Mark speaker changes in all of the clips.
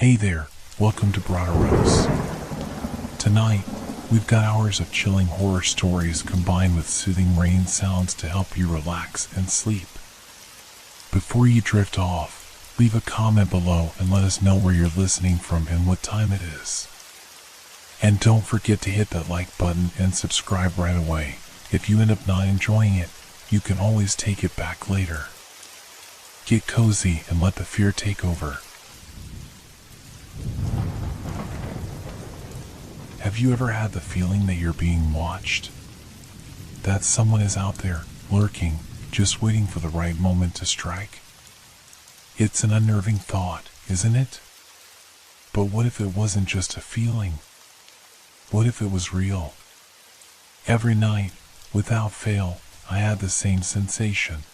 Speaker 1: Hey there, welcome to Broderos. Tonight, we've got hours of chilling horror stories combined with soothing rain sounds to help you relax and sleep. Before you drift off, leave a comment below and let us know where you're listening from and what time it is. And don't forget to hit that like button and subscribe right away. If you end up not enjoying it, you can always take it back later. Get cozy and let the fear take over. Have you ever had the feeling that you're being watched? That someone is out there, lurking, just waiting for the right moment to strike? It's an unnerving thought, isn't it? But what if it wasn't just a feeling? What if it was real? Every night, without fail, I had the same sensation.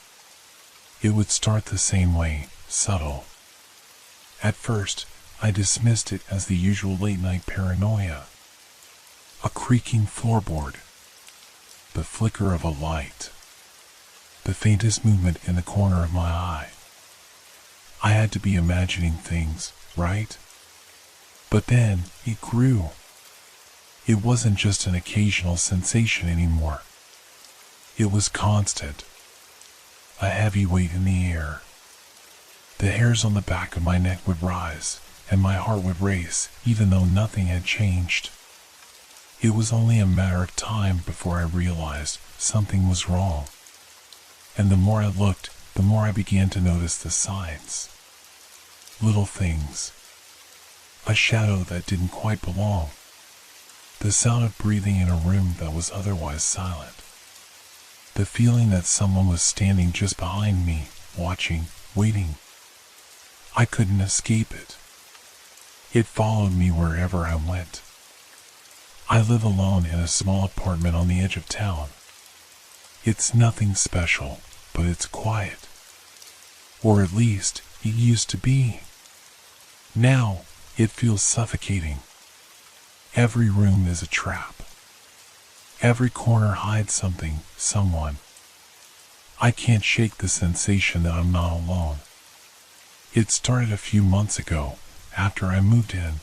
Speaker 1: It would start the same way, subtle. At first, I dismissed it as the usual late-night paranoia. A creaking floorboard, the flicker of a light, the faintest movement in the corner of my eye. I had to be imagining things, right? But then, it grew. It wasn't just an occasional sensation anymore. It was constant. A heavy weight in the air. The hairs on the back of my neck would rise, and my heart would race, even though nothing had changed. It was only a matter of time before I realized something was wrong. And the more I looked, the more I began to notice the signs. Little things. A shadow that didn't quite belong. The sound of breathing in a room that was otherwise silent. The feeling that someone was standing just behind me, watching, waiting. I couldn't escape it. It followed me wherever I went. I live alone in a small apartment on the edge of town. It's nothing special, but it's quiet. Or at least, it used to be. Now, it feels suffocating. Every room is a trap. Every corner hides something, someone. I can't shake the sensation that I'm not alone. It started a few months ago, after I moved in.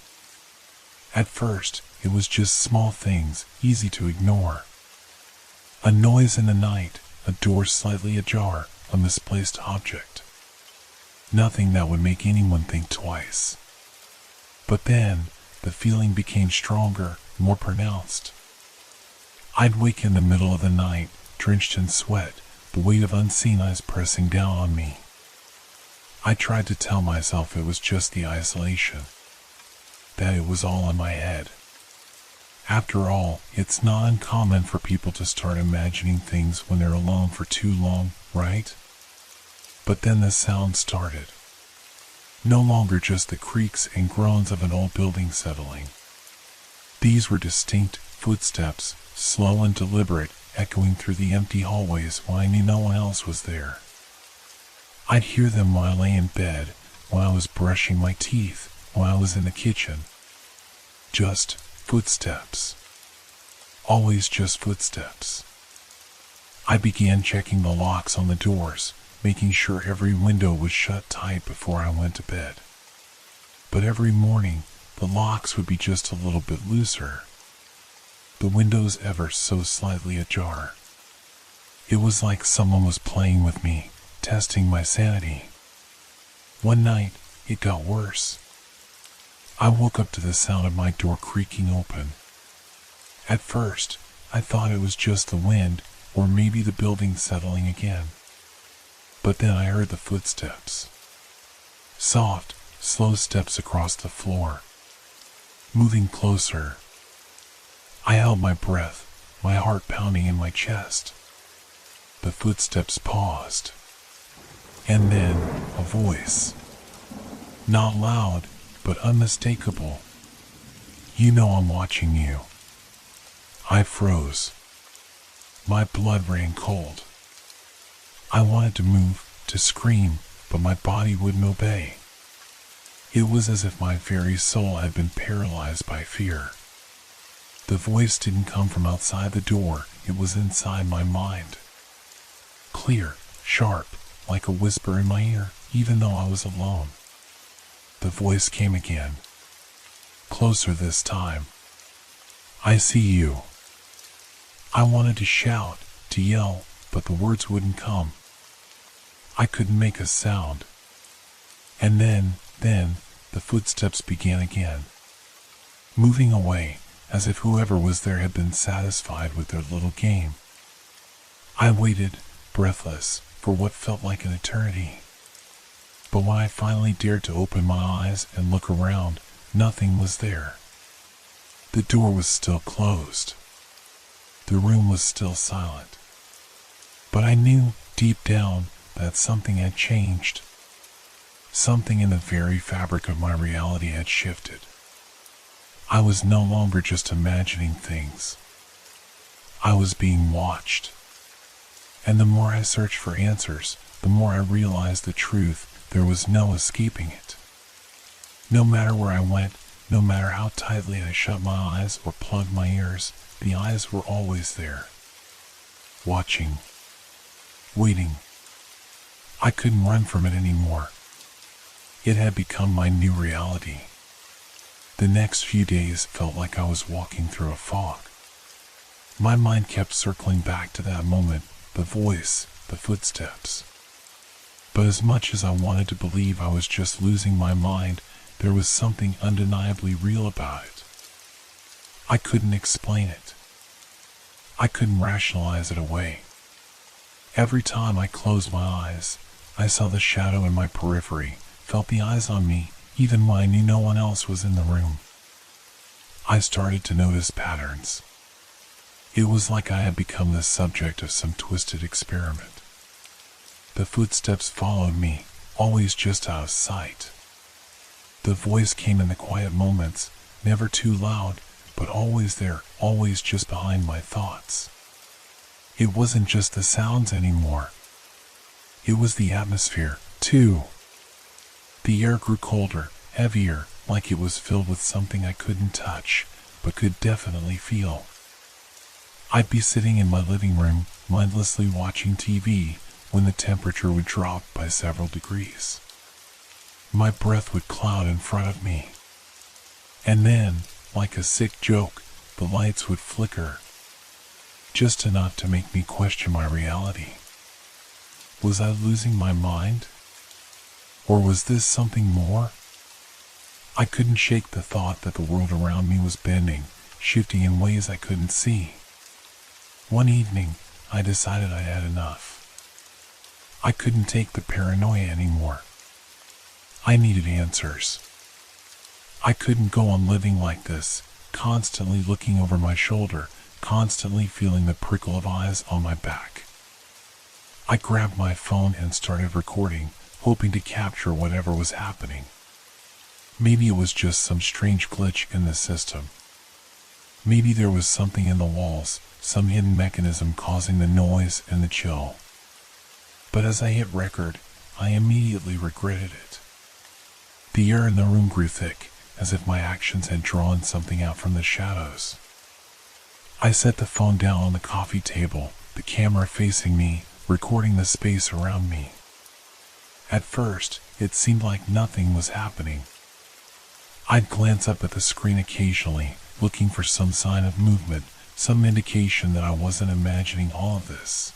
Speaker 1: At first, it was just small things, easy to ignore. A noise in the night, a door slightly ajar, a misplaced object. Nothing that would make anyone think twice. But then, the feeling became stronger, more pronounced. I'd wake in the middle of the night, drenched in sweat, the weight of unseen eyes pressing down on me. I tried to tell myself it was just the isolation, that it was all in my head. After all, it's not uncommon for people to start imagining things when they're alone for too long, right? But then the sound started. No longer just the creaks and groans of an old building settling. These were distinct footsteps, slow and deliberate, echoing through the empty hallways while I knew no one else was there. I'd hear them while I lay in bed, while I was brushing my teeth, while I was in the kitchen. Just footsteps. Always just footsteps. I began checking the locks on the doors, making sure every window was shut tight before I went to bed. But every morning, the locks would be just a little bit looser. The windows ever so slightly ajar. It was like someone was playing with me, testing my sanity. One night, it got worse. I woke up to the sound of my door creaking open. At first, I thought it was just the wind, or maybe the building settling again. But then I heard the footsteps. Soft, slow steps across the floor. Moving closer. I held my breath, my heart pounding in my chest. The footsteps paused. And then, a voice. Not loud, but unmistakable. You know I'm watching you. I froze. My blood ran cold. I wanted to move, to scream, but my body wouldn't obey. It was as if my very soul had been paralyzed by fear. The voice didn't come from outside the door, it was inside my mind. Clear, sharp, like a whisper in my ear, even though I was alone. The voice came again. Closer this time. I see you. I wanted to shout, to yell, but the words wouldn't come. I couldn't make a sound. And then, the footsteps began again. Moving away, as if whoever was there had been satisfied with their little game. I waited, breathless, for what felt like an eternity. But when I finally dared to open my eyes and look around, nothing was there. The door was still closed. The room was still silent. But I knew, deep down, that something had changed. Something in the very fabric of my reality had shifted. I was no longer just imagining things. I was being watched. And the more I searched for answers, the more I realized the truth. There was no escaping it. No matter where I went, no matter how tightly I shut my eyes or plugged my ears, the eyes were always there. Watching. Waiting. I couldn't run from it anymore. It had become my new reality. The next few days felt like I was walking through a fog. My mind kept circling back to that moment, the voice, the footsteps. But as much as I wanted to believe I was just losing my mind, there was something undeniably real about it. I couldn't explain it. I couldn't rationalize it away. Every time I closed my eyes, I saw the shadow in my periphery, felt the eyes on me, even when I knew no one else was in the room. I started to notice patterns. It was like I had become the subject of some twisted experiment. The footsteps followed me, always just out of sight. The voice came in the quiet moments, never too loud, but always there, always just behind my thoughts. It wasn't just the sounds anymore. It was the atmosphere, too. The air grew colder, heavier, like it was filled with something I couldn't touch, but could definitely feel. I'd be sitting in my living room, mindlessly watching TV, when the temperature would drop by several degrees. My breath would cloud in front of me. And then, like a sick joke, the lights would flicker. Just enough to make me question my reality. Was I losing my mind? Or was this something more? I couldn't shake the thought that the world around me was bending, shifting in ways I couldn't see. One evening, I decided I had enough. I couldn't take the paranoia anymore. I needed answers. I couldn't go on living like this, constantly looking over my shoulder, constantly feeling the prickle of eyes on my back. I grabbed my phone and started recording, hoping to capture whatever was happening. Maybe it was just some strange glitch in the system. Maybe there was something in the walls, some hidden mechanism causing the noise and the chill. But as I hit record, I immediately regretted it. The air in the room grew thick, as if my actions had drawn something out from the shadows. I set the phone down on the coffee table, the camera facing me, recording the space around me. At first, it seemed like nothing was happening. I'd glance up at the screen occasionally, looking for some sign of movement, some indication that I wasn't imagining all of this.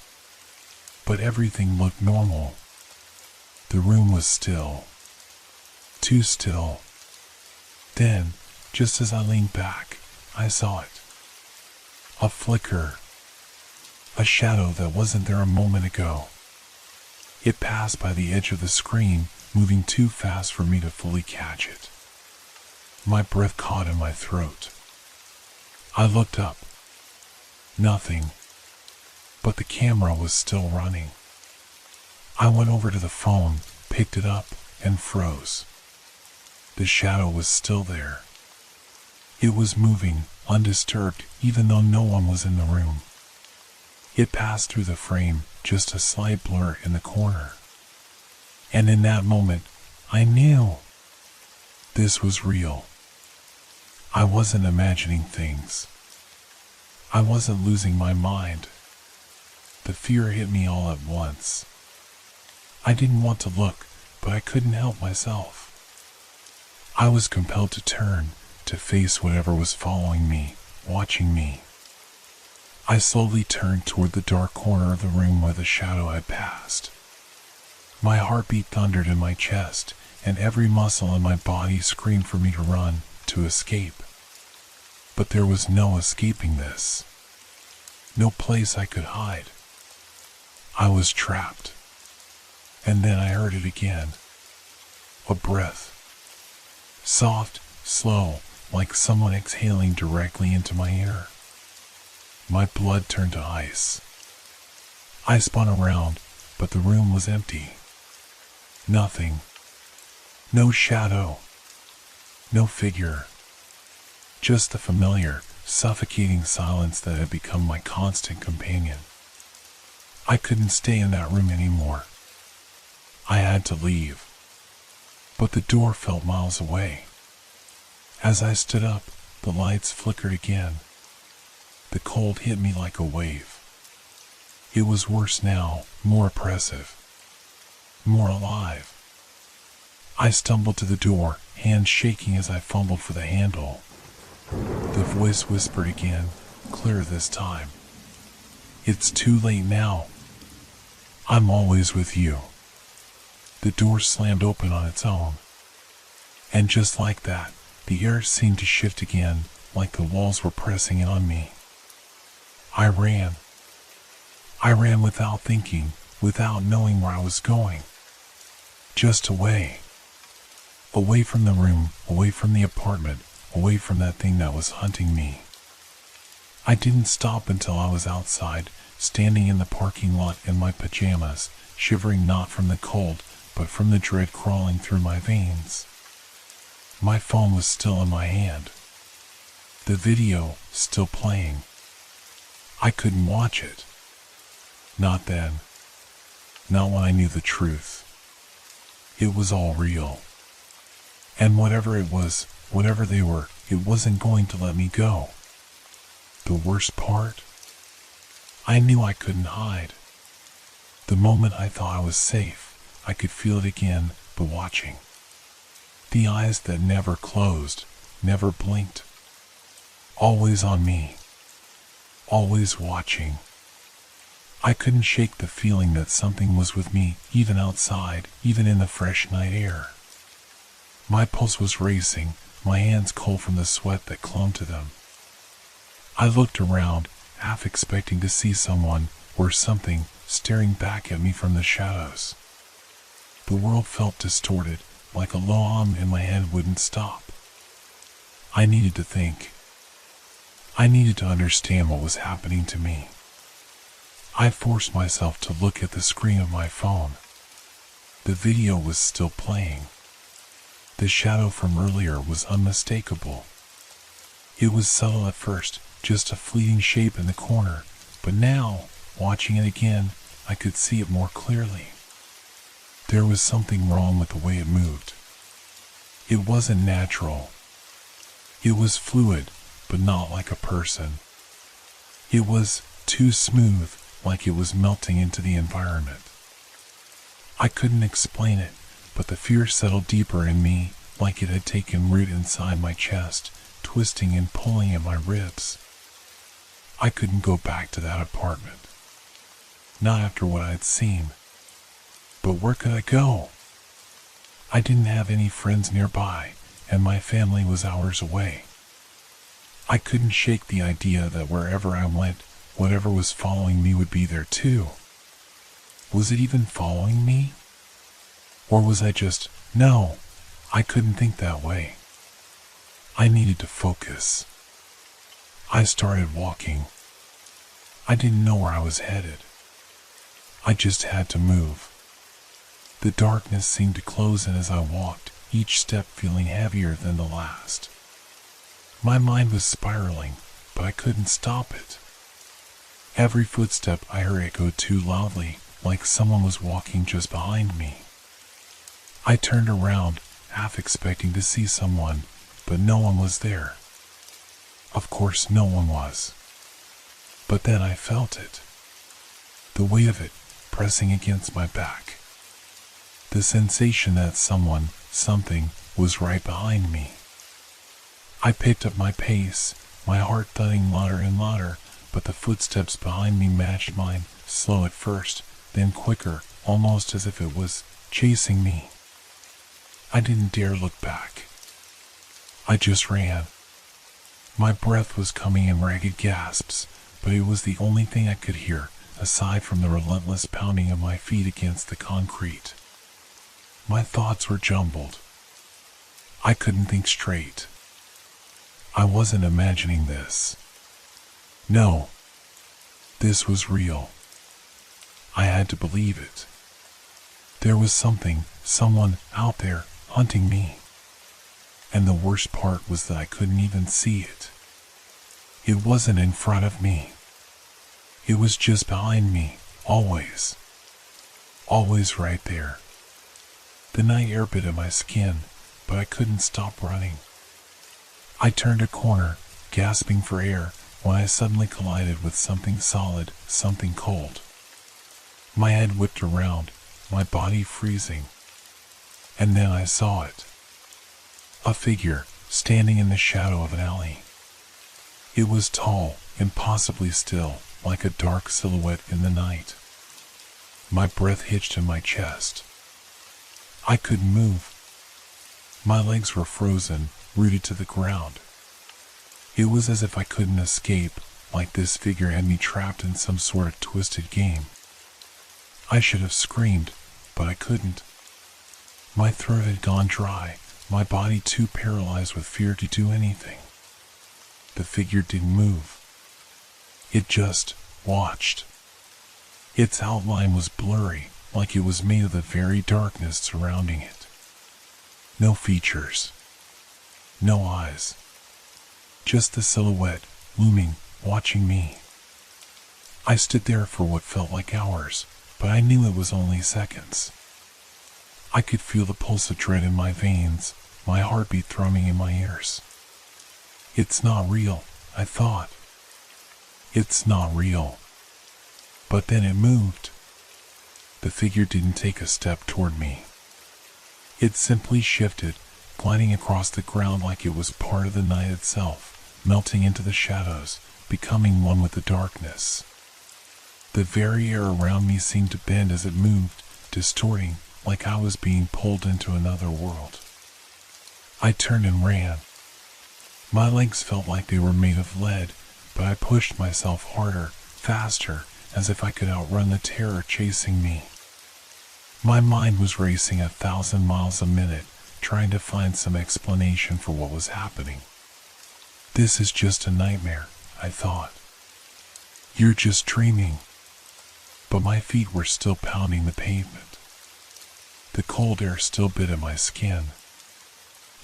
Speaker 1: But everything looked normal. The room was still. Too still. Then, just as I leaned back, I saw it. A flicker. A shadow that wasn't there a moment ago. It passed by the edge of the screen, moving too fast for me to fully catch it. My breath caught in my throat. I looked up. Nothing. But the camera was still running. I went over to the phone, picked it up, and froze. The shadow was still there. It was moving, undisturbed, even though no one was in the room. It passed through the frame, just a slight blur in the corner. And in that moment, I knew. This was real. I wasn't imagining things. I wasn't losing my mind. The fear hit me all at once. I didn't want to look, but I couldn't help myself. I was compelled to turn, to face whatever was following me, watching me. I slowly turned toward the dark corner of the room where the shadow had passed. My heartbeat thundered in my chest, and every muscle in my body screamed for me to run, to escape. But there was no escaping this. No place I could hide. I was trapped. And then I heard it again. A breath. Soft, slow, like someone exhaling directly into my ear. My blood turned to ice. I spun around, but the room was empty. Nothing. No shadow. No figure. Just the familiar, suffocating silence that had become my constant companion. I couldn't stay in that room anymore. I had to leave. But the door felt miles away. As I stood up, the lights flickered again. The cold hit me like a wave. It was worse now, more oppressive, more alive. I stumbled to the door, hands shaking as I fumbled for the handle. The voice whispered again, clear this time. It's too late now. I'm always with you. The door slammed open on its own. And just like that, the air seemed to shift again, like the walls were pressing in on me. I ran. I ran without thinking, without knowing where I was going. Just away. Away from the room, away from the apartment, away from that thing that was hunting me. I didn't stop until I was outside, standing in the parking lot in my pajamas, shivering not from the cold, but from the dread crawling through my veins. My phone was still in my hand. The video still playing. I couldn't watch it. Not then. Not when I knew the truth. It was all real. And whatever it was, whatever they were, it wasn't going to let me go. The worst part? I knew I couldn't hide. The moment I thought I was safe, I could feel it again, but watching. The eyes that never closed, never blinked. Always on me. Always watching. I couldn't shake the feeling that something was with me, even outside, even in the fresh night air. My pulse was racing, my hands cold from the sweat that clung to them. I looked around, half expecting to see someone, or something, staring back at me from the shadows. The world felt distorted, like a low hum in my head wouldn't stop. I needed to think. I needed to understand what was happening to me. I forced myself to look at the screen of my phone. The video was still playing. The shadow from earlier was unmistakable. It was subtle at first, just a fleeting shape in the corner, but now, watching it again, I could see it more clearly. There was something wrong with the way it moved. It wasn't natural. It was fluid, but not like a person. It was too smooth, like it was melting into the environment. I couldn't explain it, but the fear settled deeper in me, like it had taken root inside my chest, twisting and pulling at my ribs. I couldn't go back to that apartment. Not after what I'd seen. But where could I go? I didn't have any friends nearby, and my family was hours away. I couldn't shake the idea that wherever I went, whatever was following me would be there too. Was it even following me? Or was I just, no, I couldn't think that way. I needed to focus. I started walking. I didn't know where I was headed. I just had to move. The darkness seemed to close in as I walked, each step feeling heavier than the last. My mind was spiraling, but I couldn't stop it. Every footstep I heard echoed too loudly, like someone was walking just behind me. I turned around, half expecting to see someone, but no one was there. Of course no one was. But then I felt it. The weight of it pressing against my back. The sensation that someone, something, was right behind me. I picked up my pace, my heart thudding louder and louder, but the footsteps behind me matched mine, slow at first, then quicker, almost as if it was chasing me. I didn't dare look back. I just ran. My breath was coming in ragged gasps, but it was the only thing I could hear, aside from the relentless pounding of my feet against the concrete. My thoughts were jumbled. I couldn't think straight. I wasn't imagining this. No. This was real. I had to believe it. There was someone out there hunting me. And the worst part was that I couldn't even see it. It wasn't in front of me. It was just behind me, always. Always right there. The night air bit at my skin, but I couldn't stop running. I turned a corner, gasping for air, when I suddenly collided with something solid, something cold. My head whipped around, my body freezing. And then I saw it. A figure, standing in the shadow of an alley. It was tall, impossibly still, like a dark silhouette in the night. My breath hitched in my chest. I couldn't move. My legs were frozen, rooted to the ground. It was as if I couldn't escape, like this figure had me trapped in some sort of twisted game. I should have screamed, but I couldn't. My throat had gone dry, my body too paralyzed with fear to do anything. The figure didn't move. It just watched. Its outline was blurry, like it was made of the very darkness surrounding it. No features. No eyes. Just the silhouette, looming, watching me. I stood there for what felt like hours, but I knew it was only seconds. I could feel the pulse of dread in my veins, my heartbeat thrumming in my ears. It's not real, I thought. It's not real. But then it moved. The figure didn't take a step toward me. It simply shifted, gliding across the ground like it was part of the night itself, melting into the shadows, becoming one with the darkness. The very air around me seemed to bend as it moved, distorting, like I was being pulled into another world. I turned and ran. My legs felt like they were made of lead, but I pushed myself harder, faster, as if I could outrun the terror chasing me. My mind was racing 1,000 miles a minute, trying to find some explanation for what was happening. This is just a nightmare, I thought. You're just dreaming. But my feet were still pounding the pavement. The cold air still bit at my skin.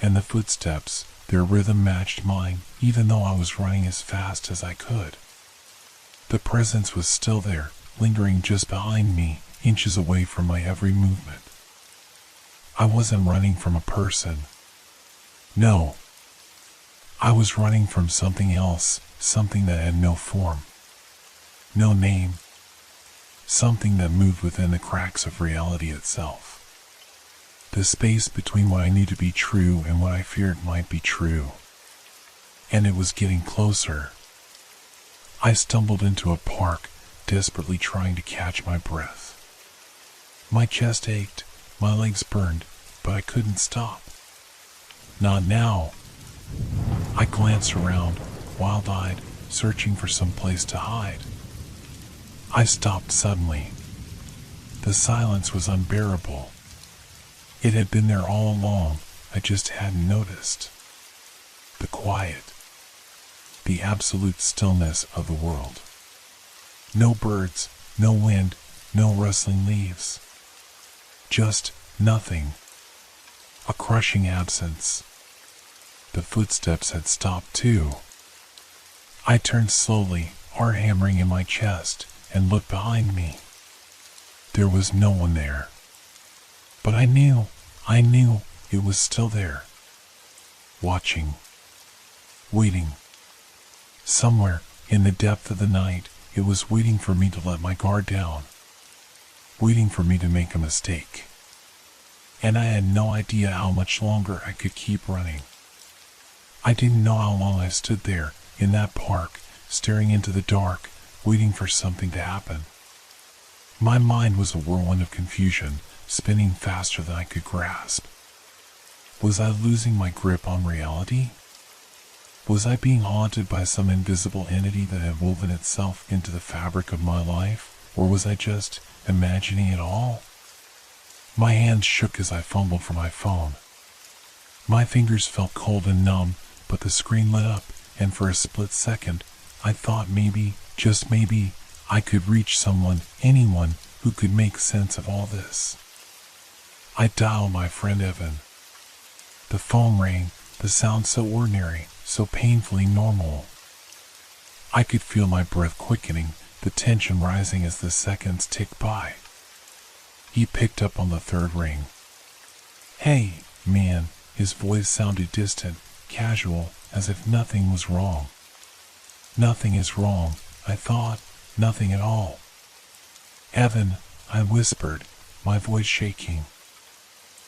Speaker 1: And the footsteps, their rhythm matched mine, even though I was running as fast as I could. The presence was still there, lingering just behind me, inches away from my every movement. I wasn't running from a person. No. I was running from something else, something that had no form. No name. Something that moved within the cracks of reality itself. The space between what I knew to be true and what I feared might be true. And it was getting closer. I stumbled into a park, desperately trying to catch my breath. My chest ached, my legs burned, but I couldn't stop. Not now. I glanced around, wild-eyed, searching for some place to hide. I stopped suddenly. The silence was unbearable. It had been there all along, I just hadn't noticed. The quiet. The absolute stillness of the world. No birds, no wind, no rustling leaves. Just nothing. A crushing absence. The footsteps had stopped too. I turned slowly, heart hammering in my chest, and looked behind me. There was no one there. But I knew it was still there. Watching. Waiting. Somewhere, in the depth of the night, it was waiting for me to let my guard down. Waiting for me to make a mistake. and I had no idea how much longer I could keep running. I didn't know how long I stood there, in that park, staring into the dark, waiting for something to happen. My mind was a whirlwind of confusion, spinning faster than I could grasp. Was I losing my grip on reality? Was I being haunted by some invisible entity that had woven itself into the fabric of my life, or was I just imagining it all? My hands shook as I fumbled for my phone. My fingers felt cold and numb, but the screen lit up, and for a split second, I thought maybe, just maybe, I could reach someone, anyone, who could make sense of all this. I dialed my friend Evan. The phone rang, the sound so ordinary, so painfully normal. I could feel my breath quickening, the tension rising as the seconds ticked by. He picked up on the third ring. "Hey, man," his voice sounded distant, casual, as if nothing was wrong. "Nothing is wrong," I thought, "nothing at all." "Evan," I whispered, my voice shaking.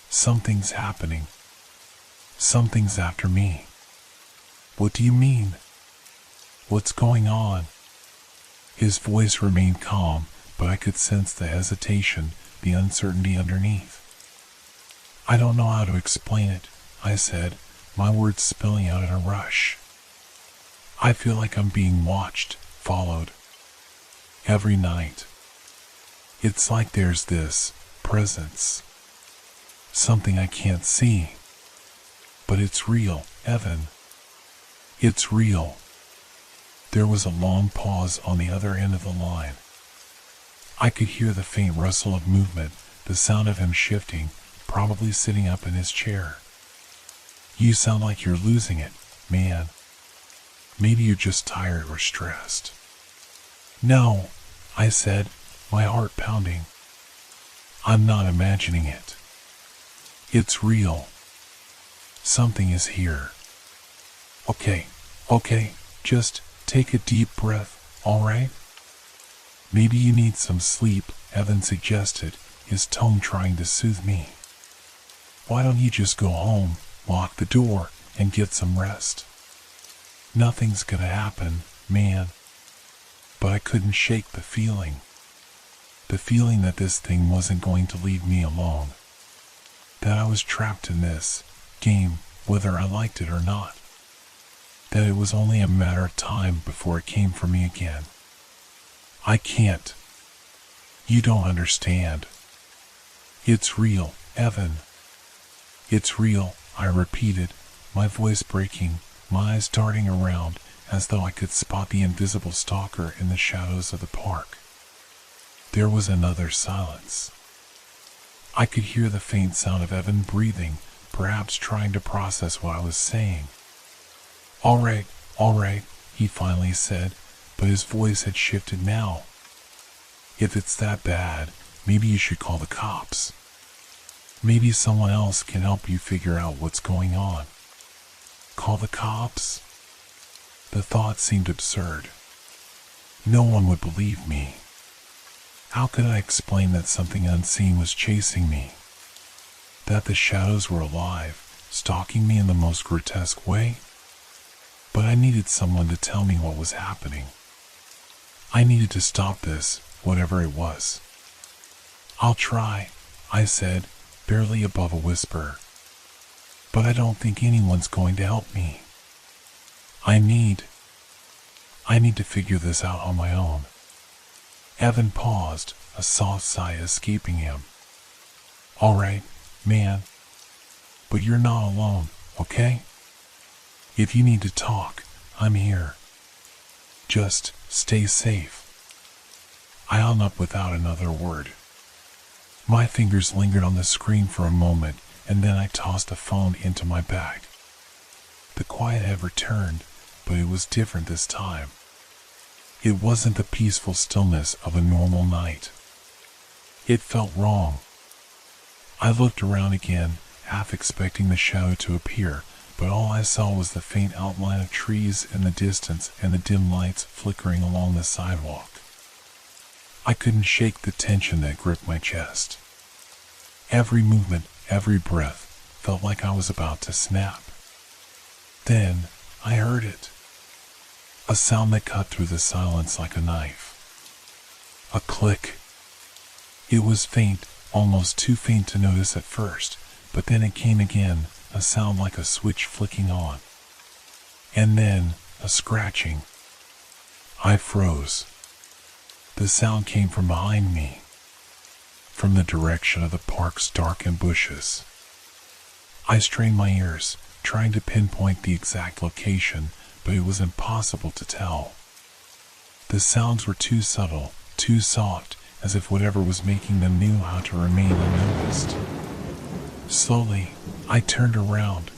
Speaker 1: "Something's happening. Something's after me." "What do you mean? What's going on?" His voice remained calm, but I could sense the hesitation, the uncertainty underneath. "I don't know how to explain it," I said, my words spilling out in a rush. "I feel like I'm being watched, followed. Every night. It's like there's this presence. Something I can't see. But it's real, Evan. It's real." There was a long pause on the other end of the line. I could hear the faint rustle of movement, the sound of him shifting, probably sitting up in his chair. "You sound like you're losing it, man. Maybe you're just tired or stressed." "No," I said, my heart pounding. "I'm not imagining it. It's real. Something is here." Okay, just take a deep breath, all right? "Maybe you need some sleep," Evan suggested, his tone trying to soothe me. "Why don't you just go home, lock the door, and get some rest?" "Nothing's gonna happen, man." But I couldn't shake the feeling. The feeling that this thing wasn't going to leave me alone. That I was trapped in this game, whether I liked it or not. That it was only a matter of time before it came for me again. "I can't. You don't understand. It's real, Evan. It's real," I repeated, my voice breaking, my eyes darting around as though I could spot the invisible stalker in the shadows of the park. There was another silence. I could hear the faint sound of Evan breathing, perhaps trying to process what I was saying. All right, he finally said, but his voice had shifted now. "If it's that bad, maybe you should call the cops. Maybe someone else can help you figure out what's going on." "Call the cops?" The thought seemed absurd. No one would believe me. How could I explain that something unseen was chasing me? That the shadows were alive, stalking me in the most grotesque way? But I needed someone to tell me what was happening. I needed to stop this, whatever it was. "I'll try," I said, barely above a whisper. "But I don't think anyone's going to help me. I need to figure this out on my own." Evan paused, a soft sigh escaping him. "All right, man. But you're not alone, okay? If you need to talk, I'm here. Just stay safe." I hung up without another word. My fingers lingered on the screen for a moment, and then I tossed the phone into my bag. The quiet had returned, but it was different this time. It wasn't the peaceful stillness of a normal night. It felt wrong. I looked around again, half expecting the shadow to appear, but all I saw was the faint outline of trees in the distance and the dim lights flickering along the sidewalk. I couldn't shake the tension that gripped my chest. Every movement, Every breath felt like I was about to snap. Then I heard it. A sound that cut through the silence like a knife. A click. It was faint, almost too faint to notice at first, but then it came again, a sound like a switch flicking on. And then, a scratching. I froze. The sound came from behind me, from the direction of the park's darkened bushes. I strained my ears, trying to pinpoint the exact location, but it was impossible to tell. The sounds were too subtle, too soft, as if whatever was making them knew how to remain unnoticed. Slowly, I turned around.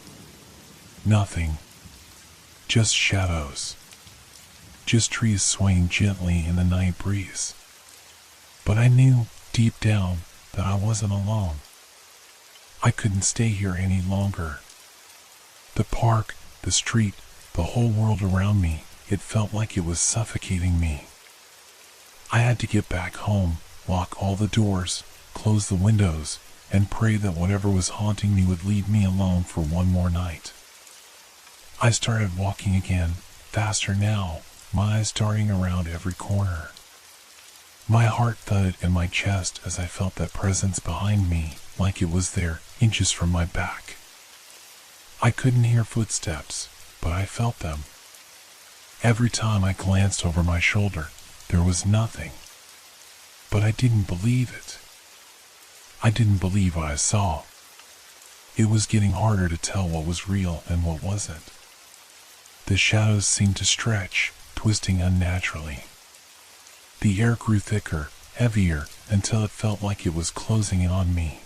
Speaker 1: Nothing. Just shadows. Just trees swaying gently in the night breeze. But I knew, deep down, that I wasn't alone. I couldn't stay here any longer. The park, the street, the whole world around me, it felt like it was suffocating me. I had to get back home, lock all the doors, close the windows, and pray that whatever was haunting me would leave me alone for one more night. I started walking again, faster now, my eyes darting around every corner. My heart thudded in my chest as I felt that presence behind me, like it was there, inches from my back. I couldn't hear footsteps, but I felt them. Every time I glanced over my shoulder, there was nothing. But I didn't believe it. I didn't believe what I saw. It was getting harder to tell what was real and what wasn't. The shadows seemed to stretch, twisting unnaturally. The air grew thicker, heavier, until it felt like it was closing in on me.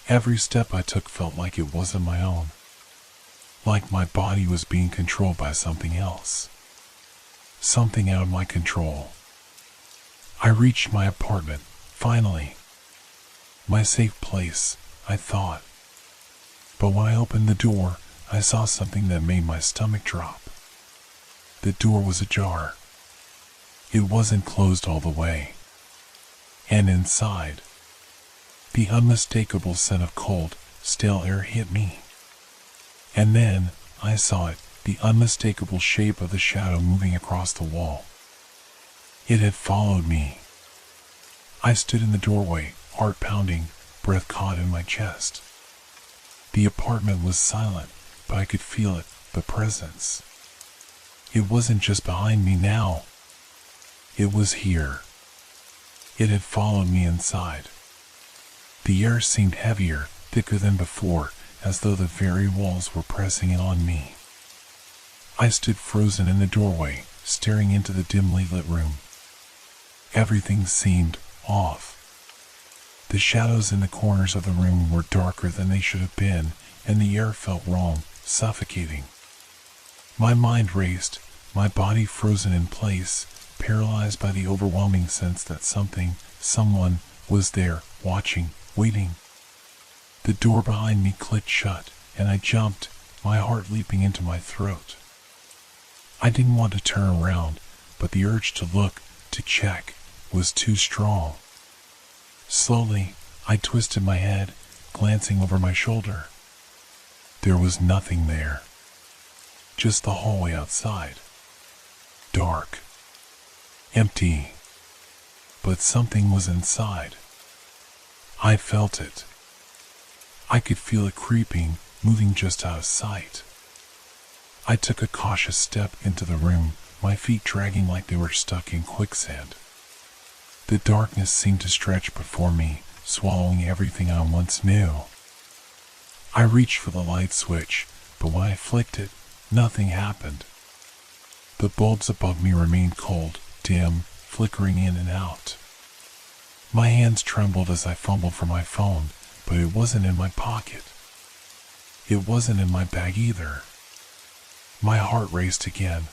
Speaker 1: Every step I took felt like it wasn't my own. Like my body was being controlled by something else. Something out of my control. I reached my apartment, finally. My safe place, I thought. But when I opened the door, I saw something that made my stomach drop. The door was ajar. It wasn't closed all the way. And inside, the unmistakable scent of cold, stale air hit me. And then, I saw it, the unmistakable shape of the shadow moving across the wall. It had followed me. I stood in the doorway, heart pounding, breath caught in my chest. The apartment was silent, but I could feel it, the presence. It wasn't just behind me now. It was here. It had followed me inside. The air seemed heavier, thicker than before, as though the very walls were pressing in on me. I stood frozen in the doorway, staring into the dimly lit room. Everything seemed off. The shadows in the corners of the room were darker than they should have been, and the air felt wrong, suffocating. My mind raced, my body frozen in place, paralyzed by the overwhelming sense that someone was there, watching, waiting. The door behind me clicked shut, and I jumped, my heart leaping into my throat. I didn't want to turn around, but the urge to look, to check, was too strong. Slowly, I twisted my head, glancing over my shoulder. There was nothing there. Just the hallway outside. Dark. Empty. But something was inside. I felt it. I could feel it creeping, moving just out of sight. I took a cautious step into the room, my feet dragging like they were stuck in quicksand. The darkness seemed to stretch before me, swallowing everything I once knew. I reached for the light switch, but when I flicked it, nothing happened. The bulbs above me remained cold, dim, flickering in and out. My hands trembled as I fumbled for my phone, but it wasn't in my pocket. It wasn't in my bag either. My heart raced again.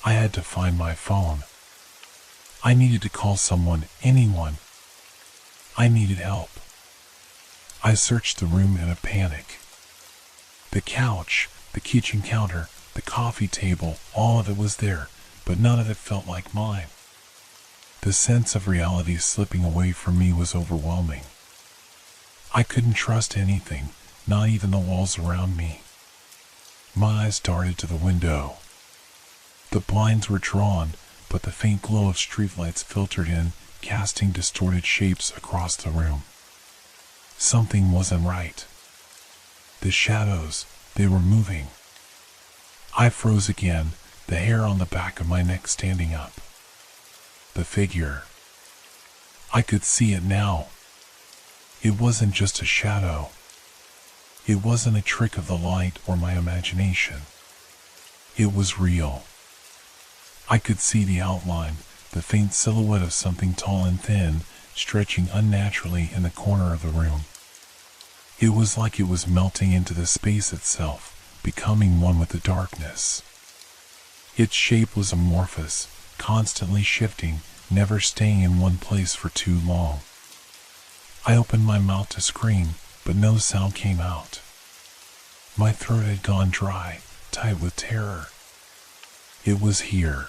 Speaker 1: I had to find my phone. I needed to call someone, anyone. I needed help. I searched the room in a panic. The couch, the kitchen counter, the coffee table, all of it was there, but none of it felt like mine. The sense of reality slipping away from me was overwhelming. I couldn't trust anything, not even the walls around me. My eyes darted to the window. The blinds were drawn, but the faint glow of streetlights filtered in, casting distorted shapes across the room. Something wasn't right. The shadows, they were moving. I froze again, the hair on the back of my neck standing up. The figure. I could see it now. It wasn't just a shadow. It wasn't a trick of the light or my imagination. It was real. I could see the outline, the faint silhouette of something tall and thin, stretching unnaturally in the corner of the room. It was like it was melting into the space itself, becoming one with the darkness. Its shape was amorphous, constantly shifting, never staying in one place for too long. I opened my mouth to scream, but no sound came out. My throat had gone dry, tight with terror. It was here.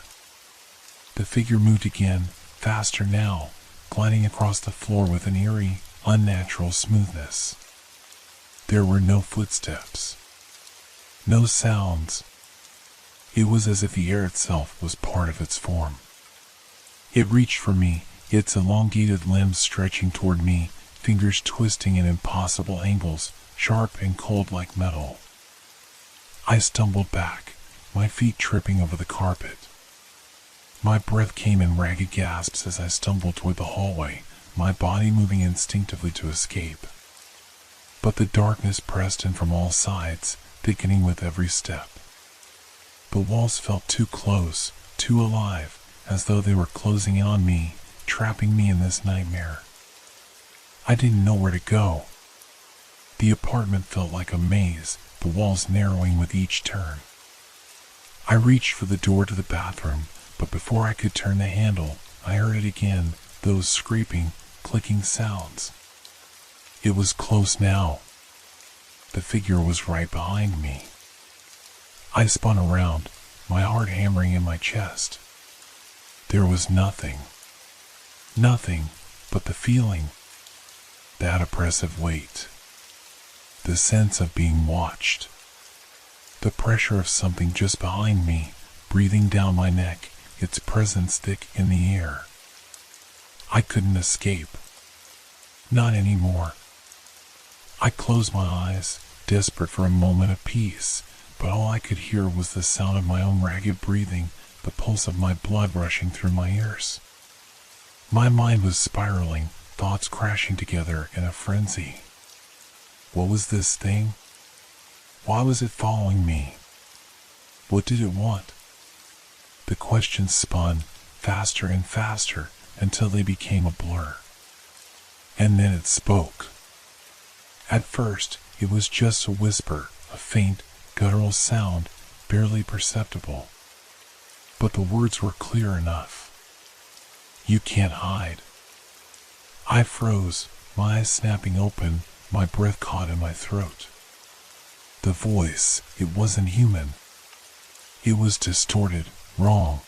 Speaker 1: The figure moved again, faster now, gliding across the floor with an eerie, unnatural smoothness. There were no footsteps. No sounds. It was as if the air itself was part of its form. It reached for me, its elongated limbs stretching toward me, fingers twisting in impossible angles, sharp and cold like metal. I stumbled back, my feet tripping over the carpet. My breath came in ragged gasps as I stumbled toward the hallway, my body moving instinctively to escape. But the darkness pressed in from all sides, thickening with every step. The walls felt too close, too alive, as though they were closing in on me, trapping me in this nightmare. I didn't know where to go. The apartment felt like a maze, the walls narrowing with each turn. I reached for the door to the bathroom, but before I could turn the handle, I heard it again, those scraping, clicking sounds. It was close now. The figure was right behind me. I spun around, my heart hammering in my chest. There was nothing. Nothing but the feeling. That oppressive weight. The sense of being watched. The pressure of something just behind me, breathing down my neck, its presence thick in the air. I couldn't escape. Not anymore. I closed my eyes, desperate for a moment of peace, but all I could hear was the sound of my own ragged breathing, the pulse of my blood rushing through my ears. My mind was spiraling, thoughts crashing together in a frenzy. What was this thing? Why was it following me? What did it want? The questions spun, faster and faster, until they became a blur. And then it spoke. At first, it was just a whisper, a faint, guttural sound, barely perceptible. But the words were clear enough. You can't hide. I froze, my eyes snapping open, my breath caught in my throat. The voice, it wasn't human. It was distorted, wrong.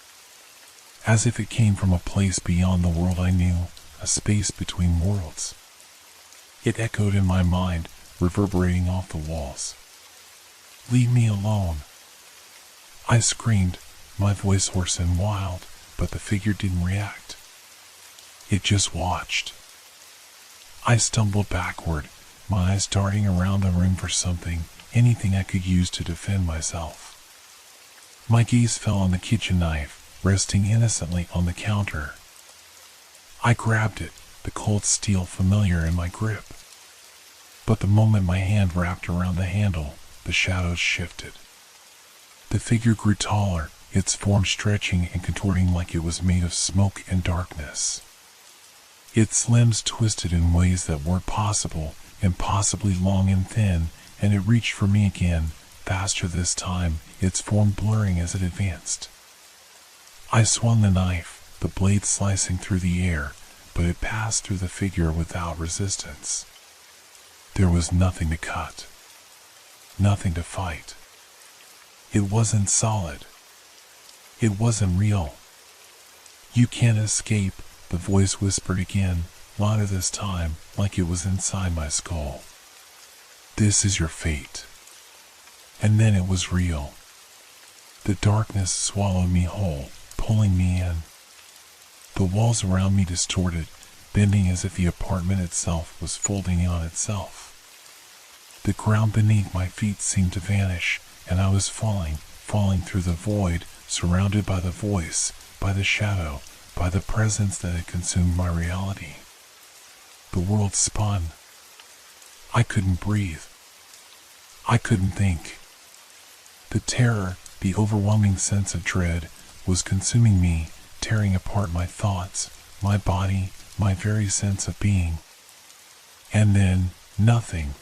Speaker 1: As if it came from a place beyond the world I knew, a space between worlds. It echoed in my mind, reverberating off the walls. Leave me alone. I screamed, my voice hoarse and wild, but the figure didn't react. It just watched. I stumbled backward, my eyes darting around the room for something, anything I could use to defend myself. My gaze fell on the kitchen knife, resting innocently on the counter. I grabbed it, the cold steel familiar in my grip. But the moment my hand wrapped around the handle, the shadows shifted. The figure grew taller, its form stretching and contorting like it was made of smoke and darkness. Its limbs twisted in ways that weren't possible, impossibly long and thin, and it reached for me again, faster this time, its form blurring as it advanced. I swung the knife, the blade slicing through the air, but it passed through the figure without resistance. There was nothing to cut. Nothing to fight. It wasn't solid. It wasn't real. You can't escape, the voice whispered again, louder this time, like it was inside my skull. This is your fate. And then it was real. The darkness swallowed me whole, pulling me in. The walls around me distorted, bending as if the apartment itself was folding in on itself. The ground beneath my feet seemed to vanish, and I was falling through the void, surrounded by the voice, by the shadow, by the presence that had consumed my reality. The world spun. I couldn't breathe. I couldn't think. The terror, the overwhelming sense of dread, was consuming me, tearing apart my thoughts, my body, my very sense of being. And then, nothing.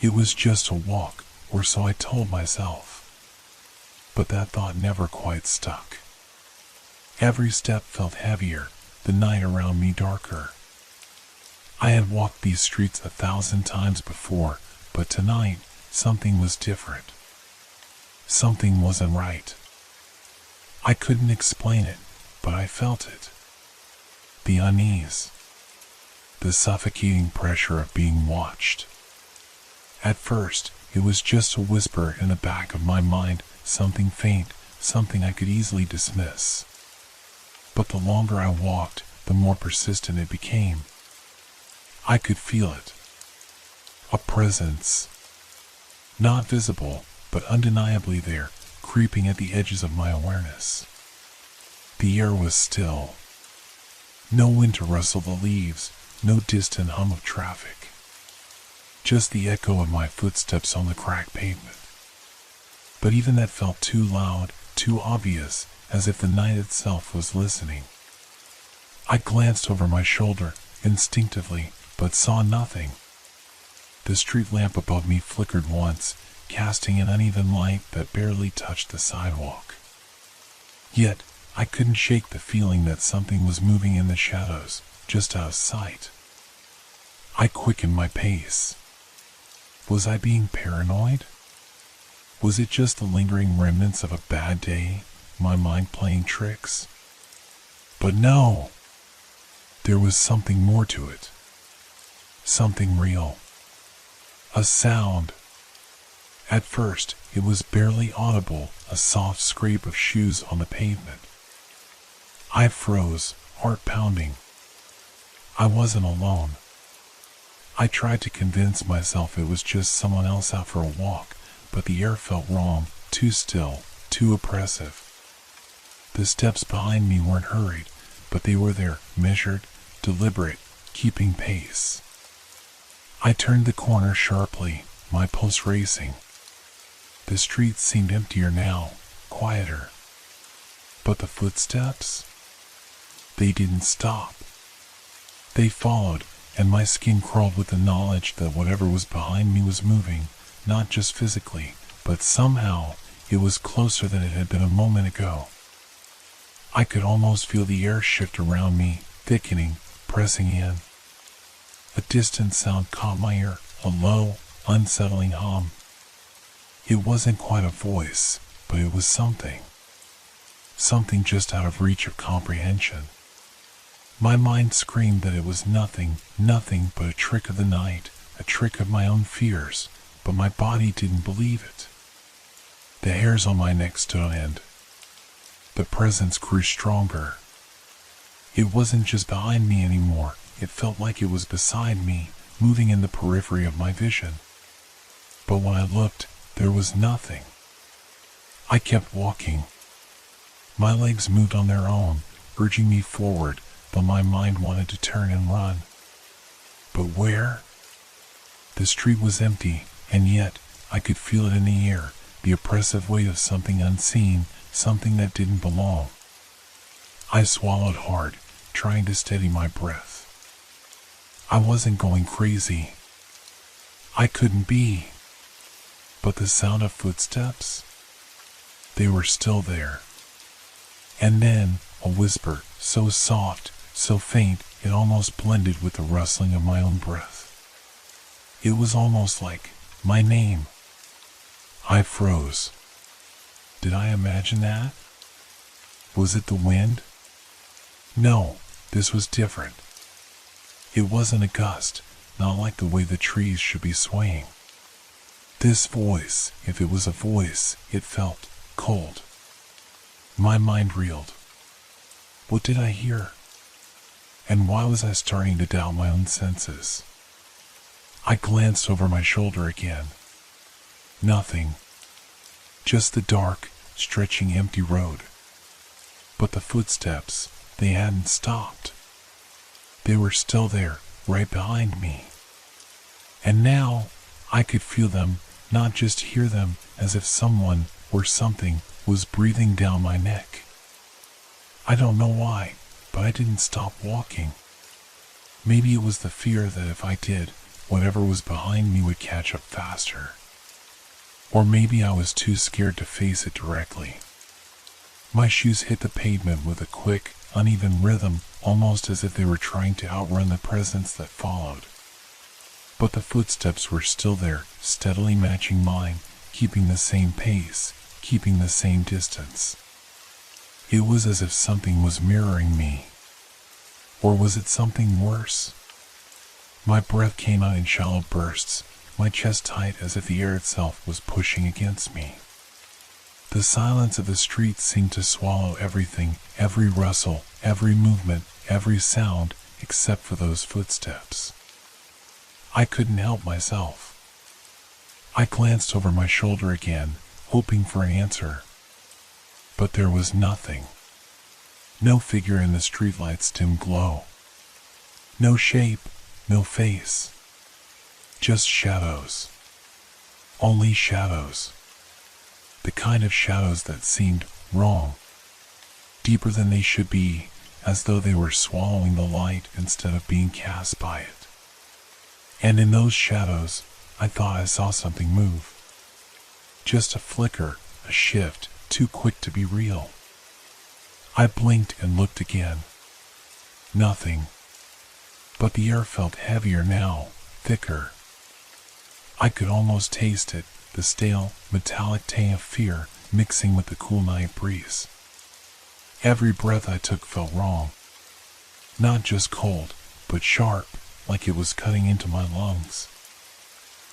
Speaker 1: It was just a walk, or so I told myself. But that thought never quite stuck. Every step felt heavier, the night around me darker. I had walked these streets 1,000 times before, but tonight, something was different. Something wasn't right. I couldn't explain it, but I felt it. The unease. The suffocating pressure of being watched. At first, it was just a whisper in the back of my mind, something faint, something I could easily dismiss. But the longer I walked, the more persistent it became. I could feel it. A presence. Not visible, but undeniably there, creeping at the edges of my awareness. The air was still. No wind to rustle the leaves, no distant hum of traffic. Just the echo of my footsteps on the cracked pavement. But even that felt too loud, too obvious, as if the night itself was listening. I glanced over my shoulder, instinctively, but saw nothing. The street lamp above me flickered once, casting an uneven light that barely touched the sidewalk. Yet, I couldn't shake the feeling that something was moving in the shadows, just out of sight. I quickened my pace. Was I being paranoid? Was it just the lingering remnants of a bad day, my mind playing tricks? But no! There was something more to it. Something real. A sound. At first, it was barely audible, a soft scrape of shoes on the pavement. I froze, heart pounding. I wasn't alone. I tried to convince myself it was just someone else out for a walk, but the air felt wrong, too still, too oppressive. The steps behind me weren't hurried, but they were there, measured, deliberate, keeping pace. I turned the corner sharply, my pulse racing. The street seemed emptier now, quieter. But the footsteps? They didn't stop. They followed, and my skin crawled with the knowledge that whatever was behind me was moving, not just physically, but somehow it was closer than it had been a moment ago. I could almost feel the air shift around me, thickening, pressing in. A distant sound caught my ear, a low, unsettling hum. It wasn't quite a voice, but it was something. Something just out of reach of comprehension. My mind screamed that it was nothing but a trick of the night, a trick of my own fears, but my body didn't believe it. The hairs on my neck stood on end. The presence grew stronger. It wasn't just behind me anymore, it felt like it was beside me, moving in the periphery of my vision. But when I looked, there was nothing. I kept walking. My legs moved on their own, urging me forward, but my mind wanted to turn and run. But where? The street was empty, and yet I could feel it in the air, the oppressive weight of something unseen, something that didn't belong. I swallowed hard, trying to steady my breath. I wasn't going crazy. I couldn't be. But the sound of footsteps? They were still there. And then, a whisper, so soft, so faint, it almost blended with the rustling of my own breath. It was almost like my name. I froze. Did I imagine that? Was it the wind? No, this was different. It wasn't a gust, not like the way the trees should be swaying. This voice, if it was a voice, it felt cold. My mind reeled. What did I hear? And why was I starting to doubt my own senses? I glanced over my shoulder again. Nothing. Just the dark, stretching empty road. But the footsteps, they hadn't stopped. They were still there, right behind me. And now, I could feel them, not just hear them, as if someone, or something, was breathing down my neck. I don't know why, but I didn't stop walking. Maybe it was the fear that if I did, whatever was behind me would catch up faster. Or maybe I was too scared to face it directly. My shoes hit the pavement with a quick, uneven rhythm, almost as if they were trying to outrun the presence that followed. But the footsteps were still there, steadily matching mine, keeping the same pace, keeping the same distance. It was as if something was mirroring me. Or was it something worse? My breath came out in shallow bursts, my chest tight as if the air itself was pushing against me. The silence of the street seemed to swallow everything, every rustle, every movement, every sound, except for those footsteps. I couldn't help myself. I glanced over my shoulder again, hoping for an answer. But there was nothing. No figure in the streetlight's dim glow. No shape, no face. Just shadows. Only shadows. The kind of shadows that seemed wrong. Deeper than they should be, as though they were swallowing the light instead of being cast by it. And in those shadows, I thought I saw something move. Just a flicker, a shift, too quick to be real. I blinked and looked again. Nothing. But the air felt heavier now, thicker. I could almost taste it, the stale, metallic tang of fear mixing with the cool night breeze. Every breath I took felt wrong. Not just cold, but sharp, like it was cutting into my lungs.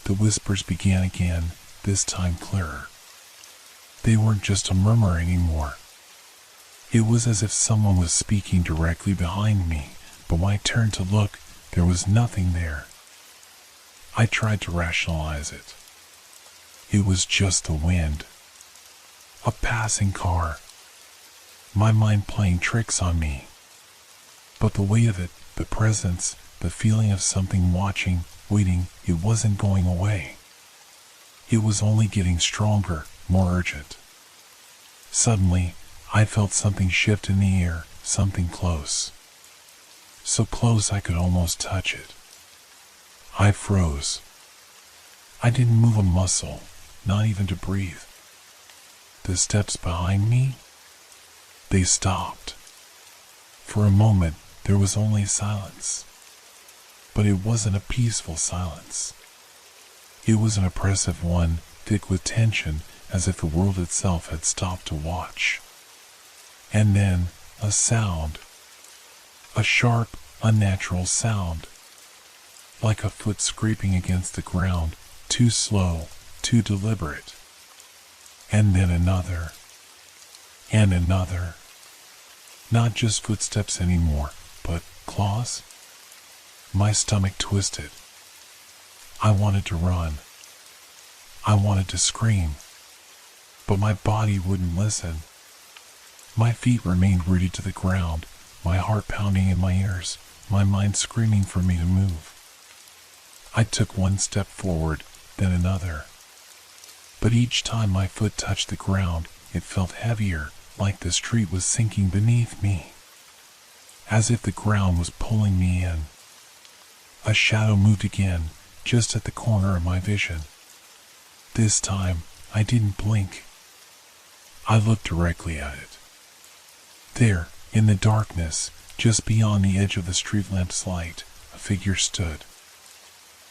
Speaker 1: The whispers began again, this time clearer. They weren't just a murmur anymore. It was as if someone was speaking directly behind me, but when I turned to look, there was nothing there. I tried to rationalize it. It was just the wind. A passing car. My mind playing tricks on me. But the weight of it, the presence, the feeling of something watching, waiting, it wasn't going away. It was only getting stronger, more urgent. Suddenly, I felt something shift in the air, something close. So close I could almost touch it. I froze. I didn't move a muscle, not even to breathe. The steps behind me? They stopped. For a moment, there was only silence. But it wasn't a peaceful silence. It was an oppressive one, thick with tension, as if the world itself had stopped to watch. And then, a sound. A sharp, unnatural sound. Like a foot scraping against the ground, too slow, too deliberate. And then another. And another. Not just footsteps anymore, but claws. My stomach twisted. I wanted to run. I wanted to scream. But my body wouldn't listen. My feet remained rooted to the ground, my heart pounding in my ears, my mind screaming for me to move. I took one step forward, then another. But each time my foot touched the ground, it felt heavier, like the street was sinking beneath me. As if the ground was pulling me in. A shadow moved again, just at the corner of my vision. This time, I didn't blink. I looked directly at it. There, in the darkness, just beyond the edge of the street lamp's light, a figure stood.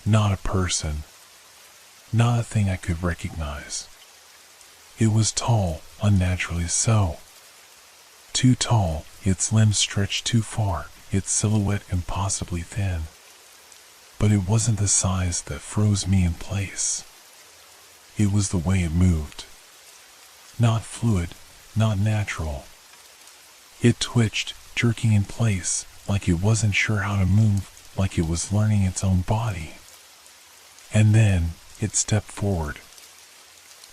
Speaker 1: Not a person. Not a thing I could recognize. It was tall, unnaturally so. Too tall, its limbs stretched too far, its silhouette impossibly thin. But it wasn't the size that froze me in place. It was the way it moved. Not fluid, not natural. It twitched, jerking in place, like it wasn't sure how to move, like it was learning its own body. And then, it stepped forward.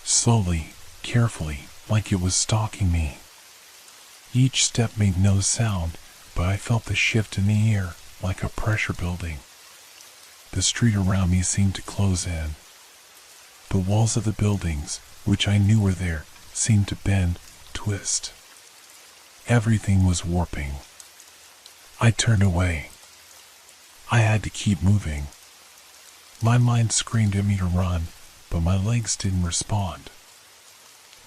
Speaker 1: Slowly, carefully, like it was stalking me. Each step made no sound, but I felt the shift in the air, like a pressure building. The street around me seemed to close in. The walls of the buildings, which I knew were there, seemed to bend, twist. Everything was warping. I turned away. I had to keep moving. My mind screamed at me to run, but my legs didn't respond.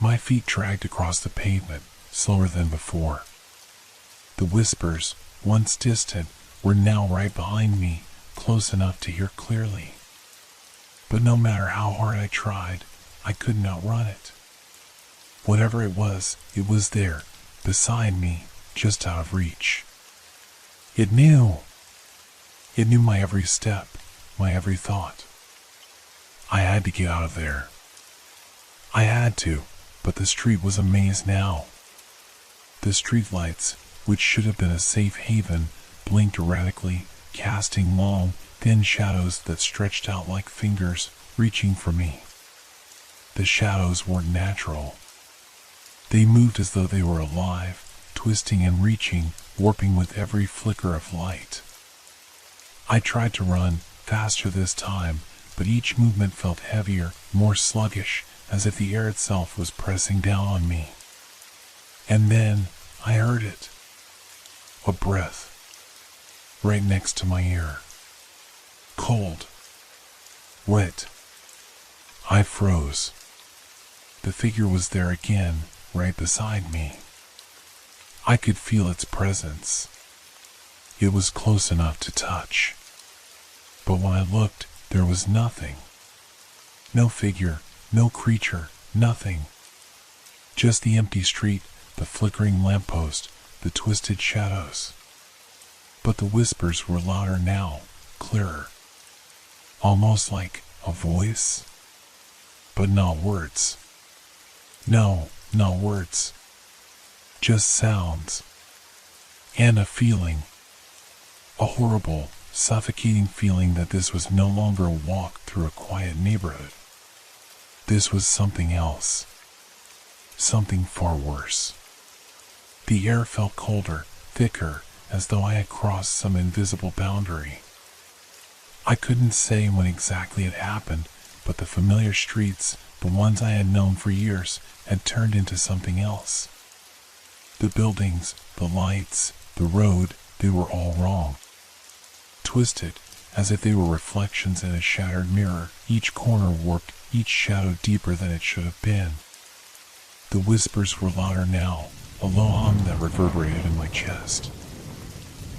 Speaker 1: My feet dragged across the pavement, slower than before. The whispers, once distant, were now right behind me, close enough to hear clearly. But no matter how hard I tried, I couldn't outrun it. Whatever it was there, beside me, just out of reach. It knew. It knew my every step, my every thought. I had to get out of there. I had to, but the street was a maze now. The streetlights, which should have been a safe haven, blinked erratically, casting long, thin shadows that stretched out like fingers, reaching for me. The shadows weren't natural. They moved as though they were alive, twisting and reaching, warping with every flicker of light. I tried to run, faster this time, but each movement felt heavier, more sluggish, as if the air itself was pressing down on me. And then, I heard it. A breath. Right next to my ear. Cold. Wet. I froze. The figure was there again, right beside me. I could feel its presence. It was close enough to touch. But when I looked, there was nothing. No figure, no creature, nothing. Just the empty street, the flickering lamppost, the twisted shadows. But the whispers were louder now, clearer. Almost like a voice. But not words. No, not words. Just sounds. And a feeling. A horrible, suffocating feeling that this was no longer a walk through a quiet neighborhood. This was something else. Something far worse. The air felt colder, thicker, as though I had crossed some invisible boundary. I couldn't say when exactly it happened, but the familiar streets, the ones I had known for years, had turned into something else. The buildings, the lights, the road, they were all wrong. Twisted, as if they were reflections in a shattered mirror, each corner warped, each shadow deeper than it should have been. The whispers were louder now, a low hum that reverberated in my chest.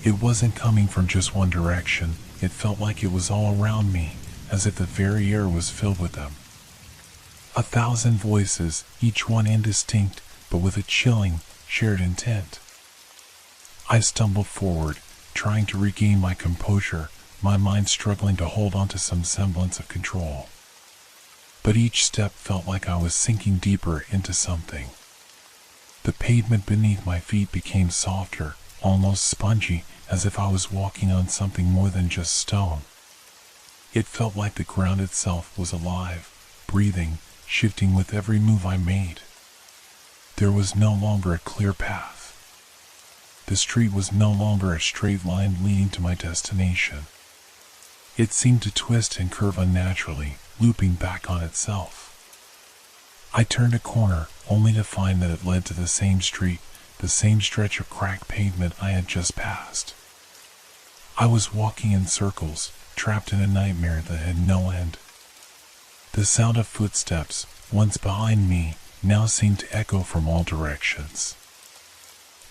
Speaker 1: It wasn't coming from just one direction, it felt like it was all around me, as if the very air was filled with them. 1,000 voices, each one indistinct, but with a chilling, shared intent. I stumbled forward, trying to regain my composure, my mind struggling to hold on to some semblance of control. But each step felt like I was sinking deeper into something. The pavement beneath my feet became softer, almost spongy, as if I was walking on something more than just stone. It felt like the ground itself was alive, breathing, shifting with every move I made. There was no longer a clear path. The street was no longer a straight line leading to my destination. It seemed to twist and curve unnaturally, looping back on itself. I turned a corner, only to find that it led to the same street, the same stretch of cracked pavement I had just passed. I was walking in circles, trapped in a nightmare that had no end. The sound of footsteps, once behind me, now seemed to echo from all directions.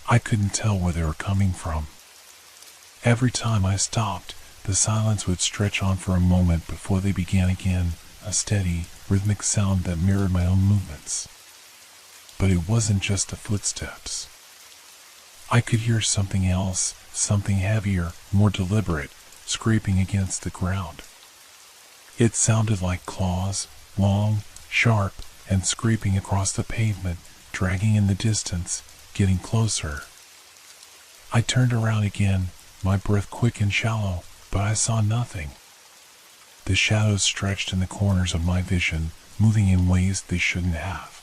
Speaker 1: I couldn't tell where they were coming from. Every time I stopped, the silence would stretch on for a moment before they began again, a steady, rhythmic sound that mirrored my own movements. But it wasn't just the footsteps. I could hear something else, something heavier, more deliberate, scraping against the ground. It sounded like claws, long, sharp, and scraping across the pavement, dragging in the distance, getting closer. I turned around again, my breath quick and shallow, but I saw nothing. The shadows stretched in the corners of my vision, moving in ways they shouldn't have.